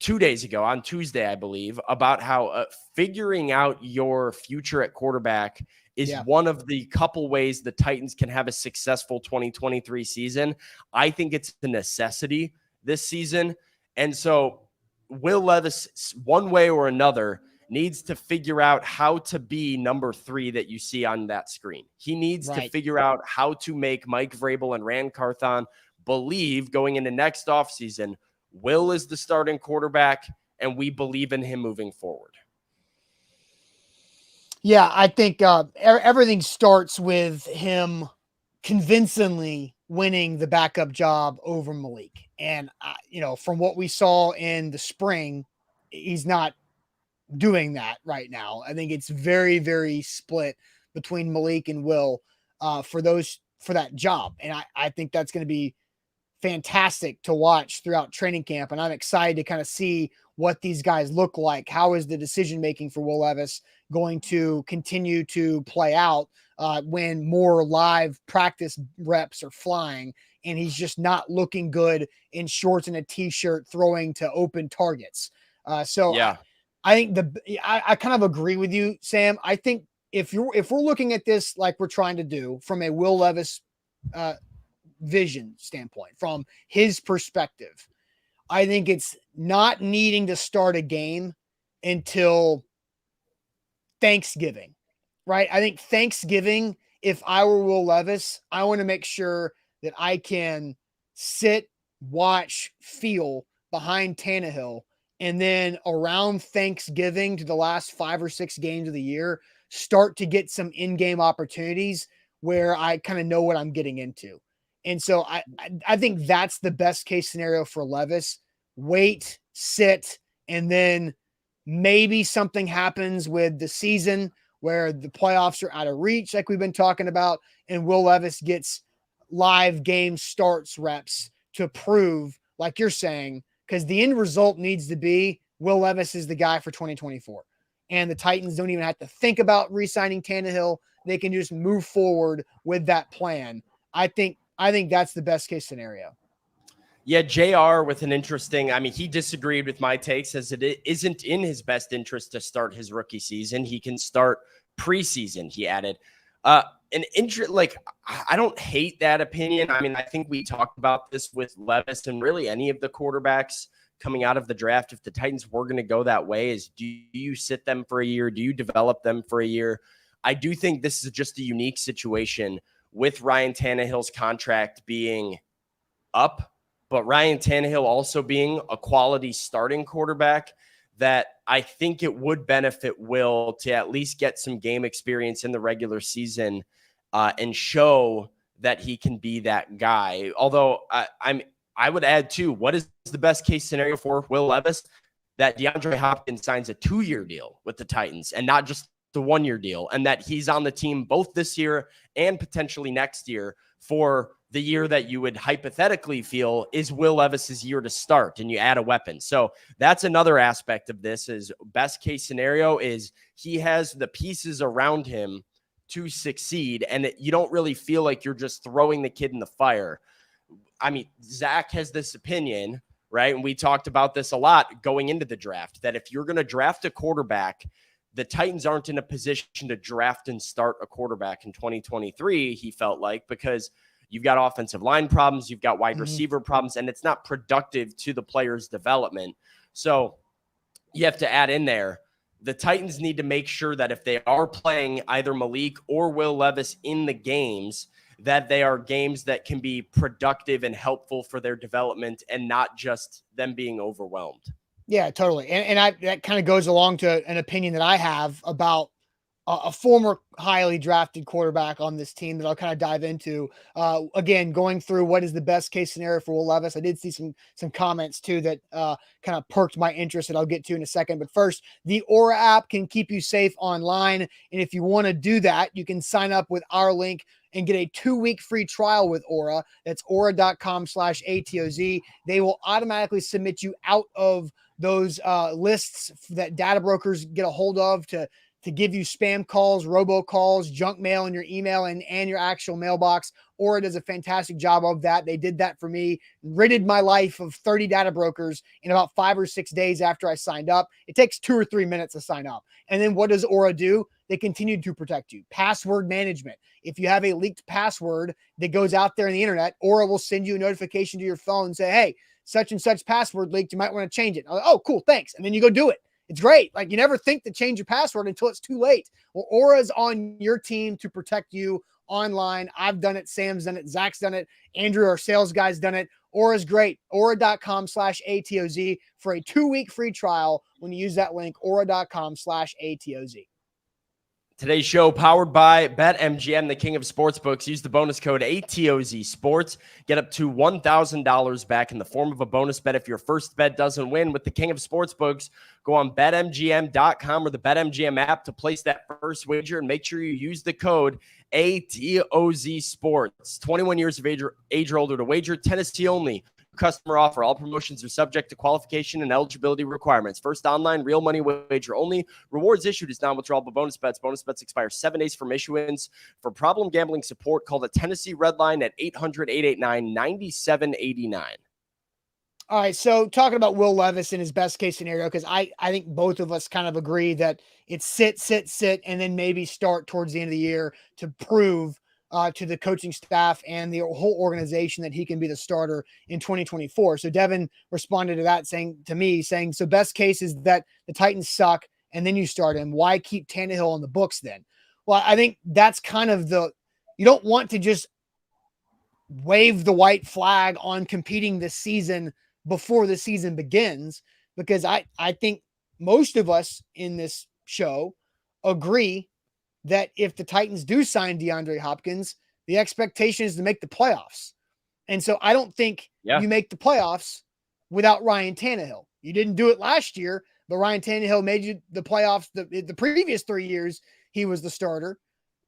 2 days ago on Tuesday, I believe, about how figuring out your future at quarterback is one of the couple ways the Titans can have a successful 2023 season. I think it's a necessity this season. And so Will Levis, one way or another, needs to figure out how to be number 3 that you see on that screen. He needs to figure out how to make Mike Vrabel and Rand Carthon believe going into next offseason, Will is the starting quarterback, and we believe in him moving forward. Yeah, I think everything starts with him convincingly winning the backup job over Malik. And, you know, from what we saw in the spring, he's not doing that right now. I think it's very, very split between Malik and Will for that job. And I think that's going to be fantastic to watch throughout training camp. And I'm excited to kind of see what these guys look like. How is the decision-making for Will Levis going to continue to play out when more live practice reps are flying and he's just not looking good in shorts and a t-shirt throwing to open targets. I think I kind of agree with you, Sam. I think if we're looking at this like we're trying to do from a Will Levis vision standpoint, from his perspective, I think it's not needing to start a game until Thanksgiving, right? I think Thanksgiving, if I were Will Levis, I want to make sure that I can sit, watch, feel behind Tannehill, and then around Thanksgiving to the last 5 or 6 games of the year, start to get some in-game opportunities where I kind of know what I'm getting into. And so I think that's the best case scenario for Levis. Wait, sit, and then maybe something happens with the season where the playoffs are out of reach, like we've been talking about, and Will Levis gets live game starts reps to prove, like you're saying, because the end result needs to be Will Levis is the guy for 2024. And the Titans don't even have to think about re-signing Tannehill. They can just move forward with that plan. I think that's the best case scenario. Yeah, JR with an interesting, I mean, he disagreed with my take, says it isn't in his best interest to start his rookie season. He can start preseason, he added. I don't hate that opinion. I mean, I think we talked about this with Levis and really any of the quarterbacks coming out of the draft, if the Titans were going to go that way, is do you sit them for a year? Do you develop them for a year? I do think this is just a unique situation with Ryan Tannehill's contract being up, but Ryan Tannehill also being a quality starting quarterback, that I think it would benefit Will to at least get some game experience in the regular season and show that he can be that guy. Although I would add too, what is the best case scenario for Will Levis? That DeAndre Hopkins signs a 2-year deal with the Titans and not just the 1-year deal, and that he's on the team both this year and potentially next year for the year that you would hypothetically feel is Will Levis's year to start, and you add a weapon. So that's another aspect of this. Is best case scenario is he has the pieces around him to succeed, and you don't really feel like you're just throwing the kid in the fire. I mean, Zach has this opinion, right? And we talked about this a lot going into the draft, that if you're going to draft a quarterback, the Titans aren't in a position to draft and start a quarterback in 2023, he felt like, because you've got offensive line problems, you've got wide receiver problems, and it's not productive to the player's development. So you have to add in there, the Titans need to make sure that if they are playing either Malik or Will Levis in the games, that they are games that can be productive and helpful for their development and not just them being overwhelmed. Yeah, totally. And that kind of goes along to an opinion that I have about a former highly drafted quarterback on this team that I'll kind of dive into. Again, going through what is the best case scenario for Will Levis. I did see some comments too that kind of perked my interest that I'll get to in a second. But first, the Aura app can keep you safe online. And if you want to do that, you can sign up with our link and get a 2-week free trial with Aura. That's aura.com/ATOZ. They will automatically submit you out of those lists that data brokers get a hold of to give you spam calls, robocalls, junk mail in your email and your actual mailbox. Aura does a fantastic job of that. They did that for me, ridded my life of 30 data brokers in about 5 or 6 days after I signed up. It takes 2 or 3 minutes to sign up. And then what does Aura do? They continue to protect you. Password management. If you have a leaked password that goes out there on the internet, Aura will send you a notification to your phone and say, hey, such and such password leaked. You might want to change it. Oh, cool. Thanks. And then you go do it. It's great. Like, you never think to change your password until it's too late. Well, Aura's on your team to protect you online. I've done it. Sam's done it. Zach's done it. Andrew, our sales guy's done it. Aura's great. Aura.com/ATOZ for a 2-week free trial when you use that link, aura.com/ATOZ. Today's show powered by BetMGM, the king of sportsbooks. Use the bonus code ATOZ Sports. Get up to $1,000 back in the form of a bonus bet if your first bet doesn't win with the king of sportsbooks. Go on BetMGM.com or the BetMGM app to place that first wager, and make sure you use the code ATOZ Sports. 21 years of age or older to wager. Tennessee only. Customer offer. All promotions are subject to qualification and eligibility requirements. First online real money wager only. Rewards issued as non-withdrawable bonus bets. Bonus bets expire 7 days from issuance. For problem gambling support, call the Tennessee Red Line at 800-889-9789. All right, so talking about Will Levis in his best case scenario, because I think both of us kind of agree that it's sit, and then maybe start towards the end of the year to prove to the coaching staff and the whole organization that he can be the starter in 2024. So Devin responded to that saying, so best case is that the Titans suck and then you start him. Why keep Tannehill on the books then? Well, I think that's kind of you don't want to just wave the white flag on competing this season before the season begins, because I think most of us in this show agree that if the Titans do sign DeAndre Hopkins, the expectation is to make the playoffs. And so I don't think you make the playoffs without Ryan Tannehill. You didn't do it last year, but Ryan Tannehill made you the playoffs the previous 3 years. He was the starter.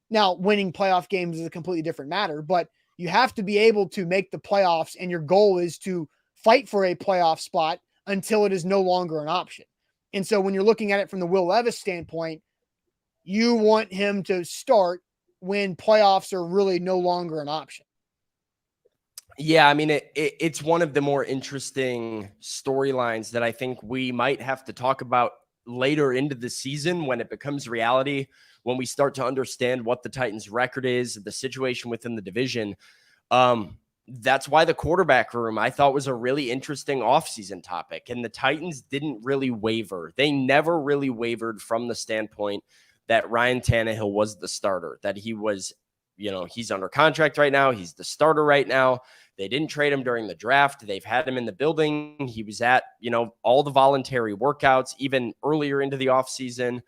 Now, winning playoff games is a completely different matter, but you have to be able to make the playoffs, and your goal is to fight for a playoff spot until it is no longer an option. And so when you're looking at it from the Will Levis standpoint, you want him to start when playoffs are really no longer an option. Yeah, I mean, it's one of the more interesting storylines that I think we might have to talk about later into the season when it becomes reality, when we start to understand what the Titans' record is, the situation within the division. that's why the quarterback room I thought was a really interesting offseason topic. And the Titans didn't really waver. They never really wavered from the standpoint that Ryan Tannehill was the starter, that he was, he's under contract right now. He's the starter right now. They didn't trade him during the draft. They've had him in the building. He was at, all the voluntary workouts, even earlier into the offseason.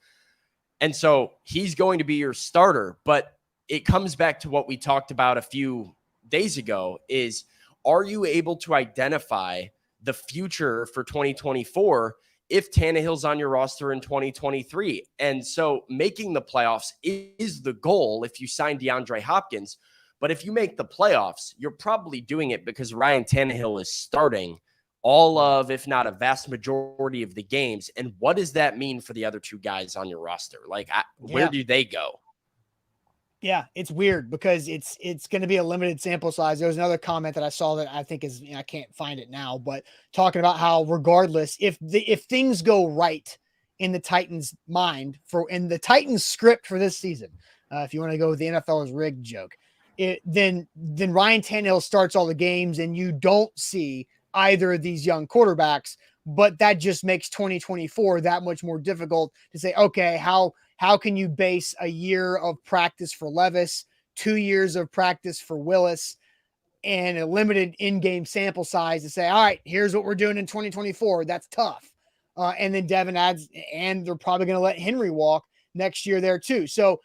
And so he's going to be your starter. But it comes back to what we talked about a few days ago is, are you able to identify the future for 2024 if Tannehill's on your roster in 2023? And so making the playoffs is the goal if you sign DeAndre Hopkins. But if you make the playoffs, you're probably doing it because Ryan Tannehill is starting all of, if not a vast majority of the games. And what does that mean for the other two guys on your roster? Where do they go? Yeah, it's weird because it's going to be a limited sample size. There was another comment that I saw that I think is, I can't find it now, but talking about how regardless, if things go right in the Titans' mind in the Titans script for this season, if you want to go with the NFL is rigged joke, then Ryan Tannehill starts all the games and you don't see either of these young quarterbacks, but that just makes 2024 that much more difficult to say, okay, how can you base a year of practice for Levis, 2 years of practice for Willis, and a limited in-game sample size to say, all right, here's what we're doing in 2024. That's tough. And then Devin adds, and they're probably going to let Henry walk next year there too. So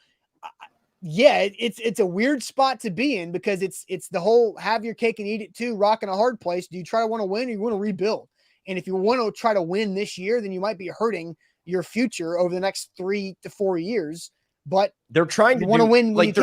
yeah, it's a weird spot to be in because it's the whole have your cake and eat it too, rock in a hard place. Do you try to want to win or you want to rebuild? And if you want to try to win this year, then you might be hurting your future over the next 3 to 4 years. But they're trying to want to win when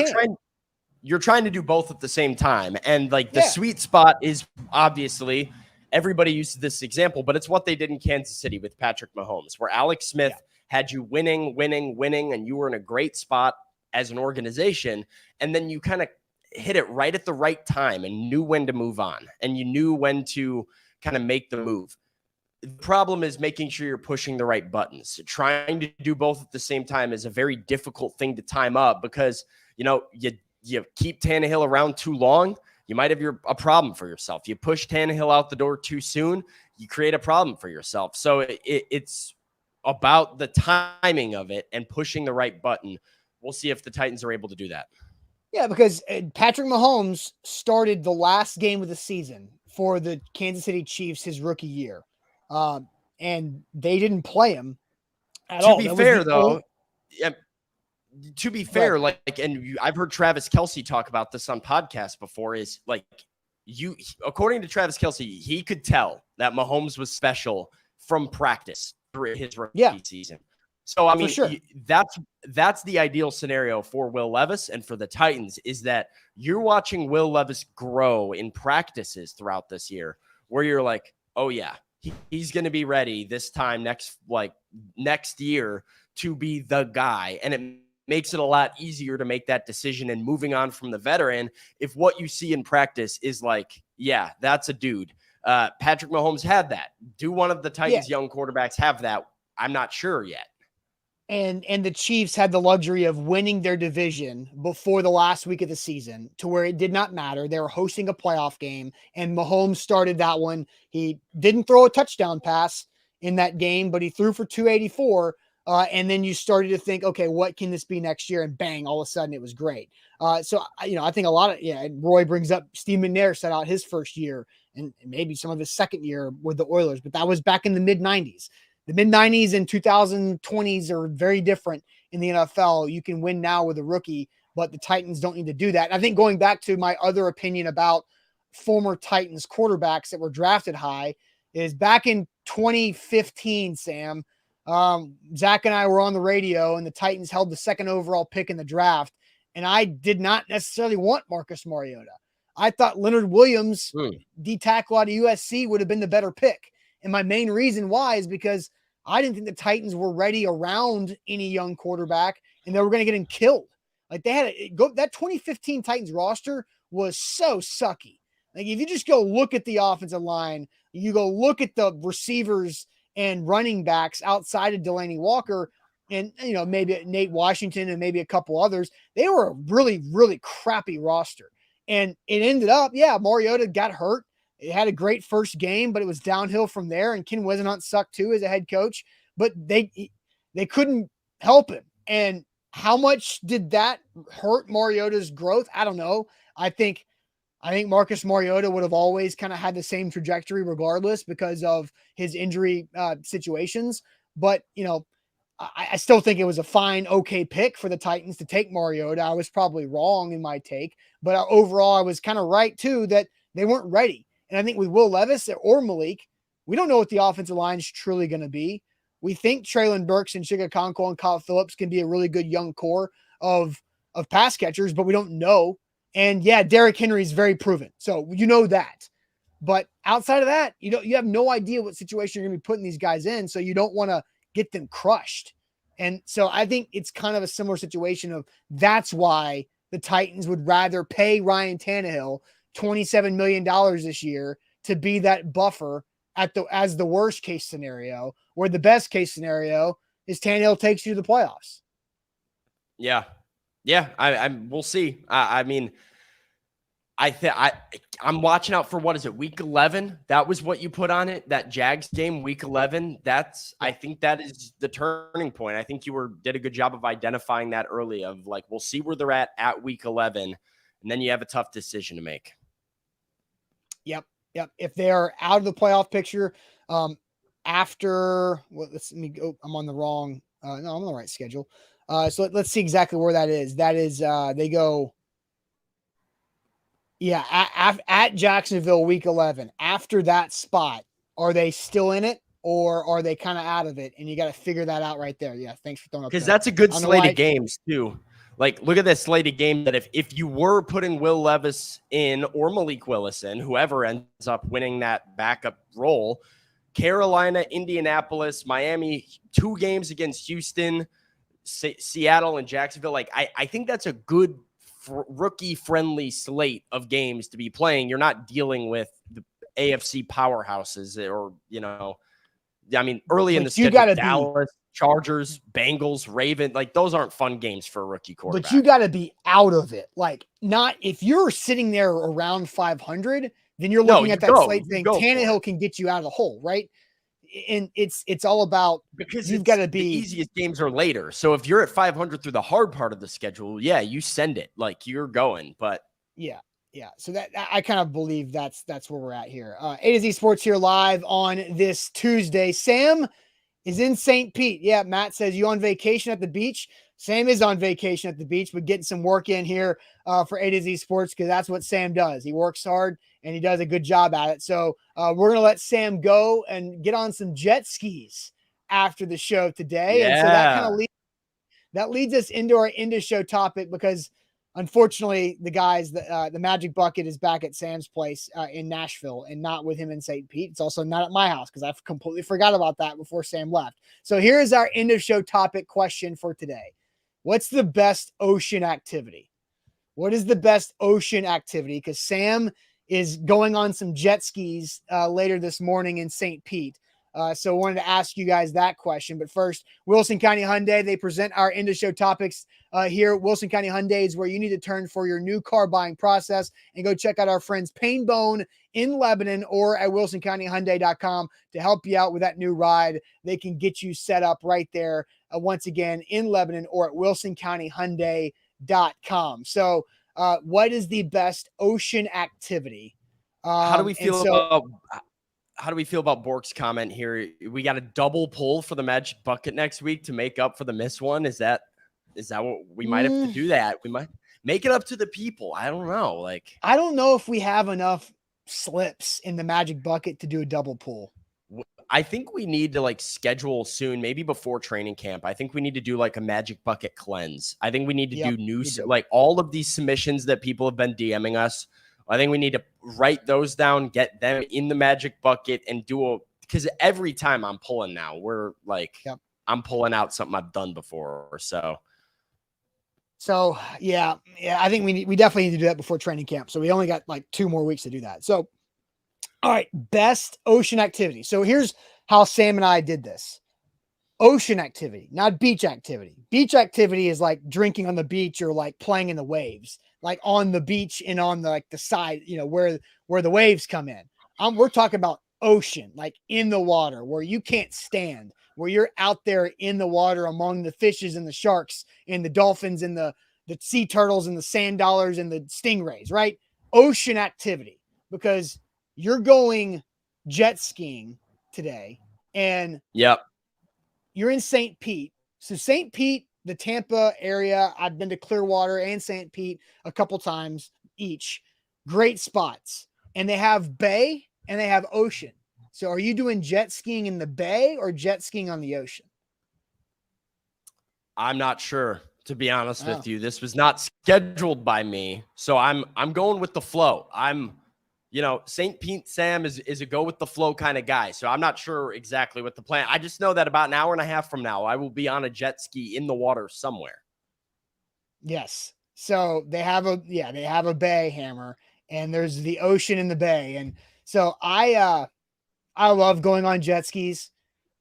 you're trying to do both at the same time. And the sweet spot is obviously everybody uses this example, but it's what they did in Kansas City with Patrick Mahomes, where Alex Smith had you winning, and you were in a great spot as an organization. And then you kind of hit it right at the right time and knew when to move on and you knew when to kind of make the move. The problem is making sure you're pushing the right buttons. Trying to do both at the same time is a very difficult thing to time up because, you keep Tannehill around too long, you might have a problem for yourself. You push Tannehill out the door too soon, you create a problem for yourself. So it's about the timing of it and pushing the right button. We'll see if the Titans are able to do that. Yeah, because Patrick Mahomes started the last game of the season for the Kansas City Chiefs his rookie year. And they didn't play him at all. To be fair, though, I've heard Travis Kelce talk about this on podcasts before, is according to Travis Kelce, he could tell that Mahomes was special from practice through his rookie season. So, I mean, sure. that's the ideal scenario for Will Levis and for the Titans, is that you're watching Will Levis grow in practices throughout this year where you're like, oh, yeah, he's going to be ready this time next year to be the guy. And it makes it a lot easier to make that decision and moving on from the veteran. If what you see in practice is yeah, that's a dude. Patrick Mahomes had that. Do one of the Titans' young quarterbacks have that? I'm not sure yet. And the Chiefs had the luxury of winning their division before the last week of the season to where it did not matter. They were hosting a playoff game and Mahomes started that one. He didn't throw a touchdown pass in that game, but he threw for 284. And then you started to think, okay, what can this be next year? And bang, all of a sudden it was great. So I think a lot of, Roy brings up Steve McNair set out his first year and maybe some of his second year with the Oilers, but that was back in the mid-90s. The mid-90s and 2020s are very different in the NFL. You can win now with a rookie, but the Titans don't need to do that. And I think going back to my other opinion about former Titans quarterbacks that were drafted high is back in 2015, Sam, Zach and I were on the radio and the Titans held the second overall pick in the draft. And I did not necessarily want Marcus Mariota. I thought Leonard Williams, D tackle out of USC, would have been the better pick. And my main reason why is because I didn't think the Titans were ready around any young quarterback and they were going to get him killed. Like that 2015 Titans roster was so sucky. Like if you just go look at the offensive line, you go look at the receivers and running backs outside of Delaney Walker and, maybe Nate Washington and maybe a couple others, they were a really, really crappy roster. And it ended up, Mariota got hurt. It had a great first game, but it was downhill from there. And Ken Whisenhunt sucked too as a head coach, but they couldn't help him. And how much did that hurt Mariota's growth? I don't know. I think Marcus Mariota would have always kind of had the same trajectory regardless because of his injury situations. But, I still think it was a fine, okay pick for the Titans to take Mariota. I was probably wrong in my take, but overall I was kind of right too that they weren't ready. And I think with Will Levis or Malik, we don't know what the offensive line is truly going to be. We think Traylon Burks and Chig Okonkwo and Kyle Phillips can be a really good young core of pass catchers, but we don't know. And Derrick Henry is very proven. So you know that. But outside of that, you have no idea what situation you're going to be putting these guys in. So you don't want to get them crushed. And so I think it's kind of a similar situation of that's why the Titans would rather pay Ryan Tannehill $27 million this year to be that buffer as the worst case scenario, where the best case scenario is Tannehill takes you to the playoffs. Yeah. We'll see. I'm watching out for, what is it, week 11? That was what you put on it, that Jags game, week 11. I think that is the turning point. I think you did a good job of identifying that early of like, we'll see where they're at week 11. And then you have a tough decision to make. Yep. If they are out of the playoff picture, after, well, let me go. I'm on the wrong, no, I'm on the right schedule. So let's see exactly where that is. That is, they go, at Jacksonville week 11. After that spot, are they still in it or are they kind of out of it? And you got to figure that out right there. Yeah, thanks for throwing up. Because that's a good slate of games too. Like, look at this slate of game that if you were putting Will Levis in or Malik Willis in, whoever ends up winning that backup role, Carolina, Indianapolis, Miami, 2 games against Houston, Seattle, and Jacksonville. Like, I think that's a good rookie-friendly slate of games to be playing. You're not dealing with the AFC powerhouses early in the schedule, Dallas, Chargers, Bengals, Ravens, like those aren't fun games for a rookie quarterback. But you got to be out of it. Like, not if you're sitting there around 500, then you're looking at that slate thing. Tannehill can get you out of the hole, right? And it's all about, because you've got to be, the easiest games are later. So if you're at 500 through the hard part of the schedule, you send it, like you're going. But yeah. So that I kind of believe that's where we're at here. A to Z Sports here live on this Tuesday. Sam is in St. Pete. Yeah, Matt says, you on vacation at the beach? Sam is on vacation at the beach, but getting some work in here for A to Z Sports, because that's what Sam does. He works hard and he does a good job at it. So we're going to let Sam go and get on some jet skis after the show today. Yeah. And so that kind of leads us into our end of show topic, because unfortunately, the guys, the Magic Bucket is back at Sam's place in Nashville and not with him in St. Pete. It's also not at my house because I completely forgot about that before Sam left. So here is our end of show topic question for today. What's the best ocean activity? What is the best ocean activity? Because Sam is going on some jet skis later this morning in St. Pete. So I wanted to ask you guys that question. But first, Wilson County Hyundai, they present our end of show topics here. Wilson County Hyundai is where you need to turn for your new car buying process, and go check out our friends Painbone in Lebanon or at wilsoncountyhyundai.com to help you out with that new ride. They can get you set up right there, once again, in Lebanon or at wilsoncountyhyundai.com. So what is the best ocean activity? How do we feel about Bork's comment here? We got a double pull for the Magic Bucket next week to make up for the missed one. Is that what we might have to do? That we might make it up to the people. I don't know. Like, I don't know if we have enough slips in the Magic Bucket to do a double pull. I think we need to schedule soon, maybe before training camp. I think we need to do a Magic Bucket cleanse. I think we need to do new, all of these submissions that people have been DMing us. I think we need to write those down, get them in the Magic Bucket, and because every time I'm pulling now, we're I'm pulling out something I've done before or so. So yeah, I think we definitely need to do that before training camp. So we only got 2 more weeks to do that. So, all right, best ocean activity. So here's how Sam and I did this. Ocean activity, not beach activity. Beach activity is like drinking on the beach or playing in the waves. like on the beach and on the side, where the waves come in. We're talking about ocean, like in the water where you can't stand, where you're out there in the water among the fishes and the sharks and the dolphins and the sea turtles and the sand dollars and the stingrays, right? Ocean activity, because you're going jet skiing today and yep, you're in St. Pete. So St. Pete, the Tampa area, I've been to Clearwater and St. Pete a couple times each. Great spots. And they have bay and they have ocean. So are you doing jet skiing in the bay or jet skiing on the ocean? I'm not sure, to be honest with you. This was not scheduled by me. So I'm going with the flow. St. Pete Sam is a go with the flow kind of guy. So I'm not sure exactly what the plan. I just know that about an hour and a half from now, I will be on a jet ski in the water somewhere. Yes. So they have a bay, Hammer, and there's the ocean in the bay. And so I love going on jet skis.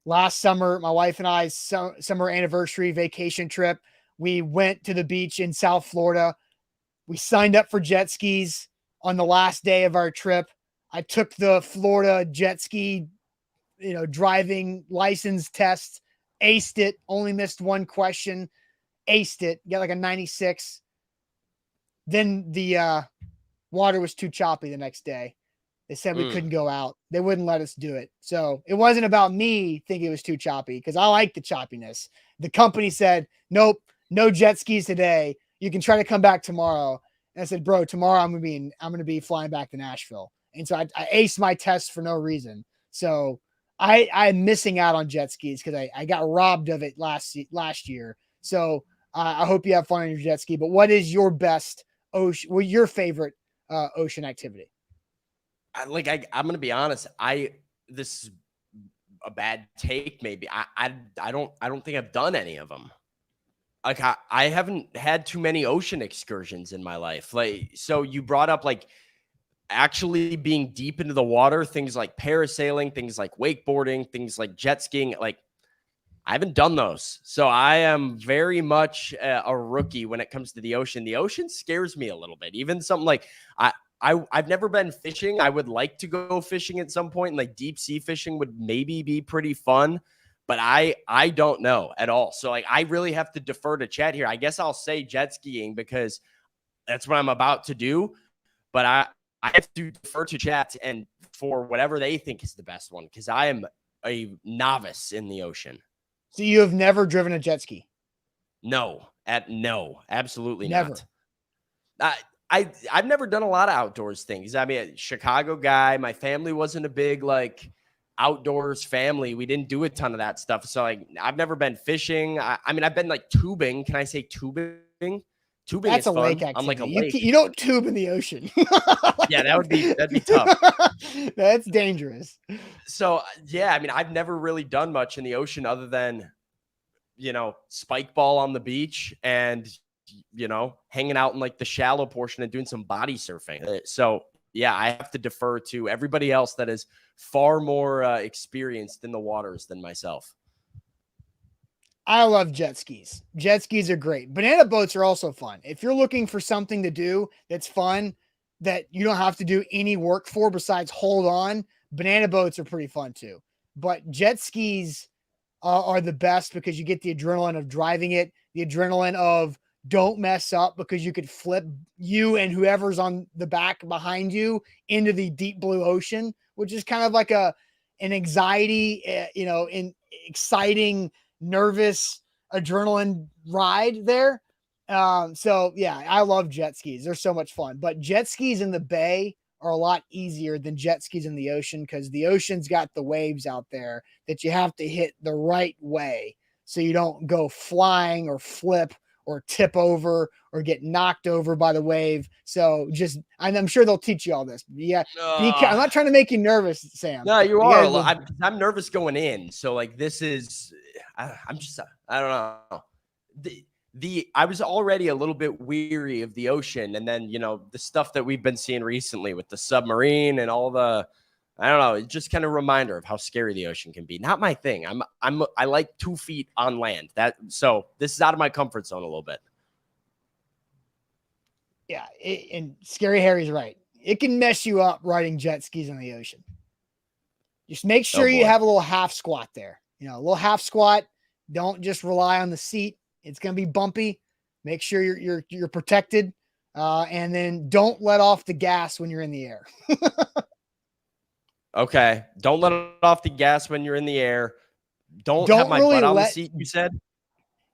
Last summer, my wife and I's summer anniversary vacation trip, we went to the beach in South Florida. We signed up for jet skis on the last day of our trip. I took the Florida jet ski, driving license test, aced it, only missed one question, aced it, got like a 96. Then the water was too choppy the next day. They said we couldn't go out. They wouldn't let us do it. So it wasn't about me thinking it was too choppy, because I like the choppiness. The company said, nope, no jet skis today. You can try to come back tomorrow. And I said, bro, tomorrow I'm going to be flying back to Nashville. And so I aced my test for no reason. So I'm missing out on jet skis because I got robbed of it last year. So I hope you have fun on your jet ski. But what is your best your favorite ocean activity? I'm going to be honest. This is a bad take. Maybe I don't think I've done any of them. Like I haven't had too many ocean excursions in my life. So you brought up actually being deep into the water, things like parasailing, things like wakeboarding, things like jet skiing. I haven't done those. So I am very much a rookie when it comes to the ocean. The ocean scares me a little bit. Even something like I've never been fishing. I would like to go fishing at some point, and deep sea fishing would maybe be pretty fun, but I don't know at all. So I really have to defer to Chet here. I guess I'll say jet skiing because that's what I'm about to do, but I have to defer to Chet and for whatever they think is the best one, because I am a novice in the ocean. So you have never driven a jet ski? No, absolutely never. Not. I've never done a lot of outdoors things. I mean, a Chicago guy, my family wasn't a big outdoors family. We didn't do a ton of that stuff. So I've never been fishing. I mean, I've been tubing. Can I say tubing? Tubing That's is a fun. lake activity. I'm a lake. You don't tube in the ocean. Yeah, that'd be tough. That's dangerous. So yeah, I mean, I've never really done much in the ocean other than, spike ball on the beach and, hanging out in the shallow portion and doing some body surfing. So yeah, I have to defer to everybody else that is far more experienced in the waters than myself. I love jet skis. Jet skis are great. Banana boats are also fun. If you're looking for something to do that's fun, that you don't have to do any work for besides hold on, banana boats are pretty fun too. But jet skis are the best because you get the adrenaline of driving it, the adrenaline of don't mess up, because you could flip you and whoever's on the back behind you into the deep blue ocean, which is kind of like an anxiety, in exciting, nervous adrenaline ride there. So yeah, I love jet skis. They're so much fun, but jet skis in the bay are a lot easier than jet skis in the ocean, because the ocean's got the waves out there that you have to hit the right way so you don't go flying or flip or tip over or get knocked over by the wave. So I'm sure they'll teach you all this. Yeah. I'm not trying to make you nervous, Sam. No, you are. I'm nervous going in. So this is, I don't know. I was already a little bit weary of the ocean. And then, the stuff that we've been seeing recently with the submarine and all I don't know. It's just kind of a reminder of how scary the ocean can be. Not my thing. I like 2 feet on land. So this is out of my comfort zone a little bit. Yeah, and Scary Harry's right. It can mess you up riding jet skis in the ocean. Just make sure you have a little half squat there. You know, a little half squat. Don't just rely on the seat. It's going to be bumpy. Make sure you're protected, and then don't let off the gas when you're in the air. Okay, don't let off the gas when you're in the air. Don't have my really butt on the seat. You said.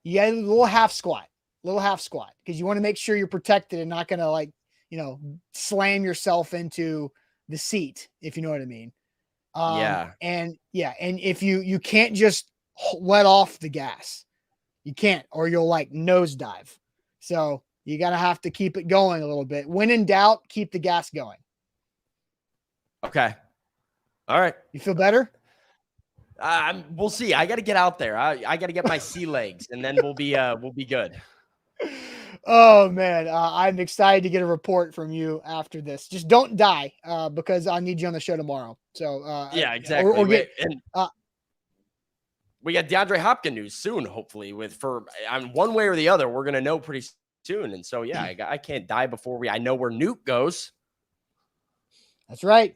Yeah, a little half squat, because you want to make sure you're protected and not going to slam yourself into the seat, if you know what I mean. And if you can't just let off the gas, you can't, or you'll nosedive. So you got to have to keep it going a little bit. When in doubt, keep the gas going. Okay. All right. You feel better? We'll see. I got to get out there. I got to get my sea legs, and then we'll be good. Oh man, I'm excited to get a report from you after this. Just don't die, because I need you on the show tomorrow. So yeah, exactly. We got DeAndre Hopkins news soon, hopefully. One way or the other, we're gonna know pretty soon. And so yeah, I can't die before I know where Nuke goes. That's right.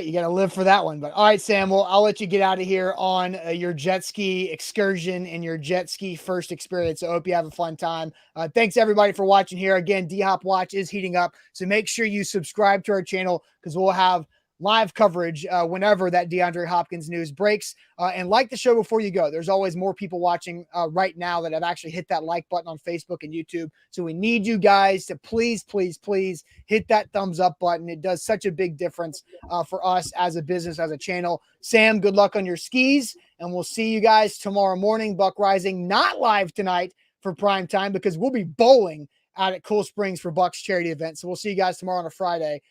You got to live for that one. But all right, Sam, well, I'll let you get out of here on your jet ski excursion and your jet ski first experience. So I hope you have a fun time. Thanks everybody for watching here. Again, D-Hop Watch is heating up. So make sure you subscribe to our channel, because we'll have live coverage whenever that DeAndre Hopkins news breaks. And like the show before you go. There's always more people watching right now that have actually hit that like button on Facebook and YouTube. So we need you guys to please hit that thumbs up button. It does such a big difference for us as a business, as a channel. Sam, good luck on your skis, and we'll see you guys tomorrow morning. Buck Rising, not live tonight for prime time, because we'll be bowling out at Cool Springs for Buck's charity event. So we'll see you guys tomorrow on a Friday.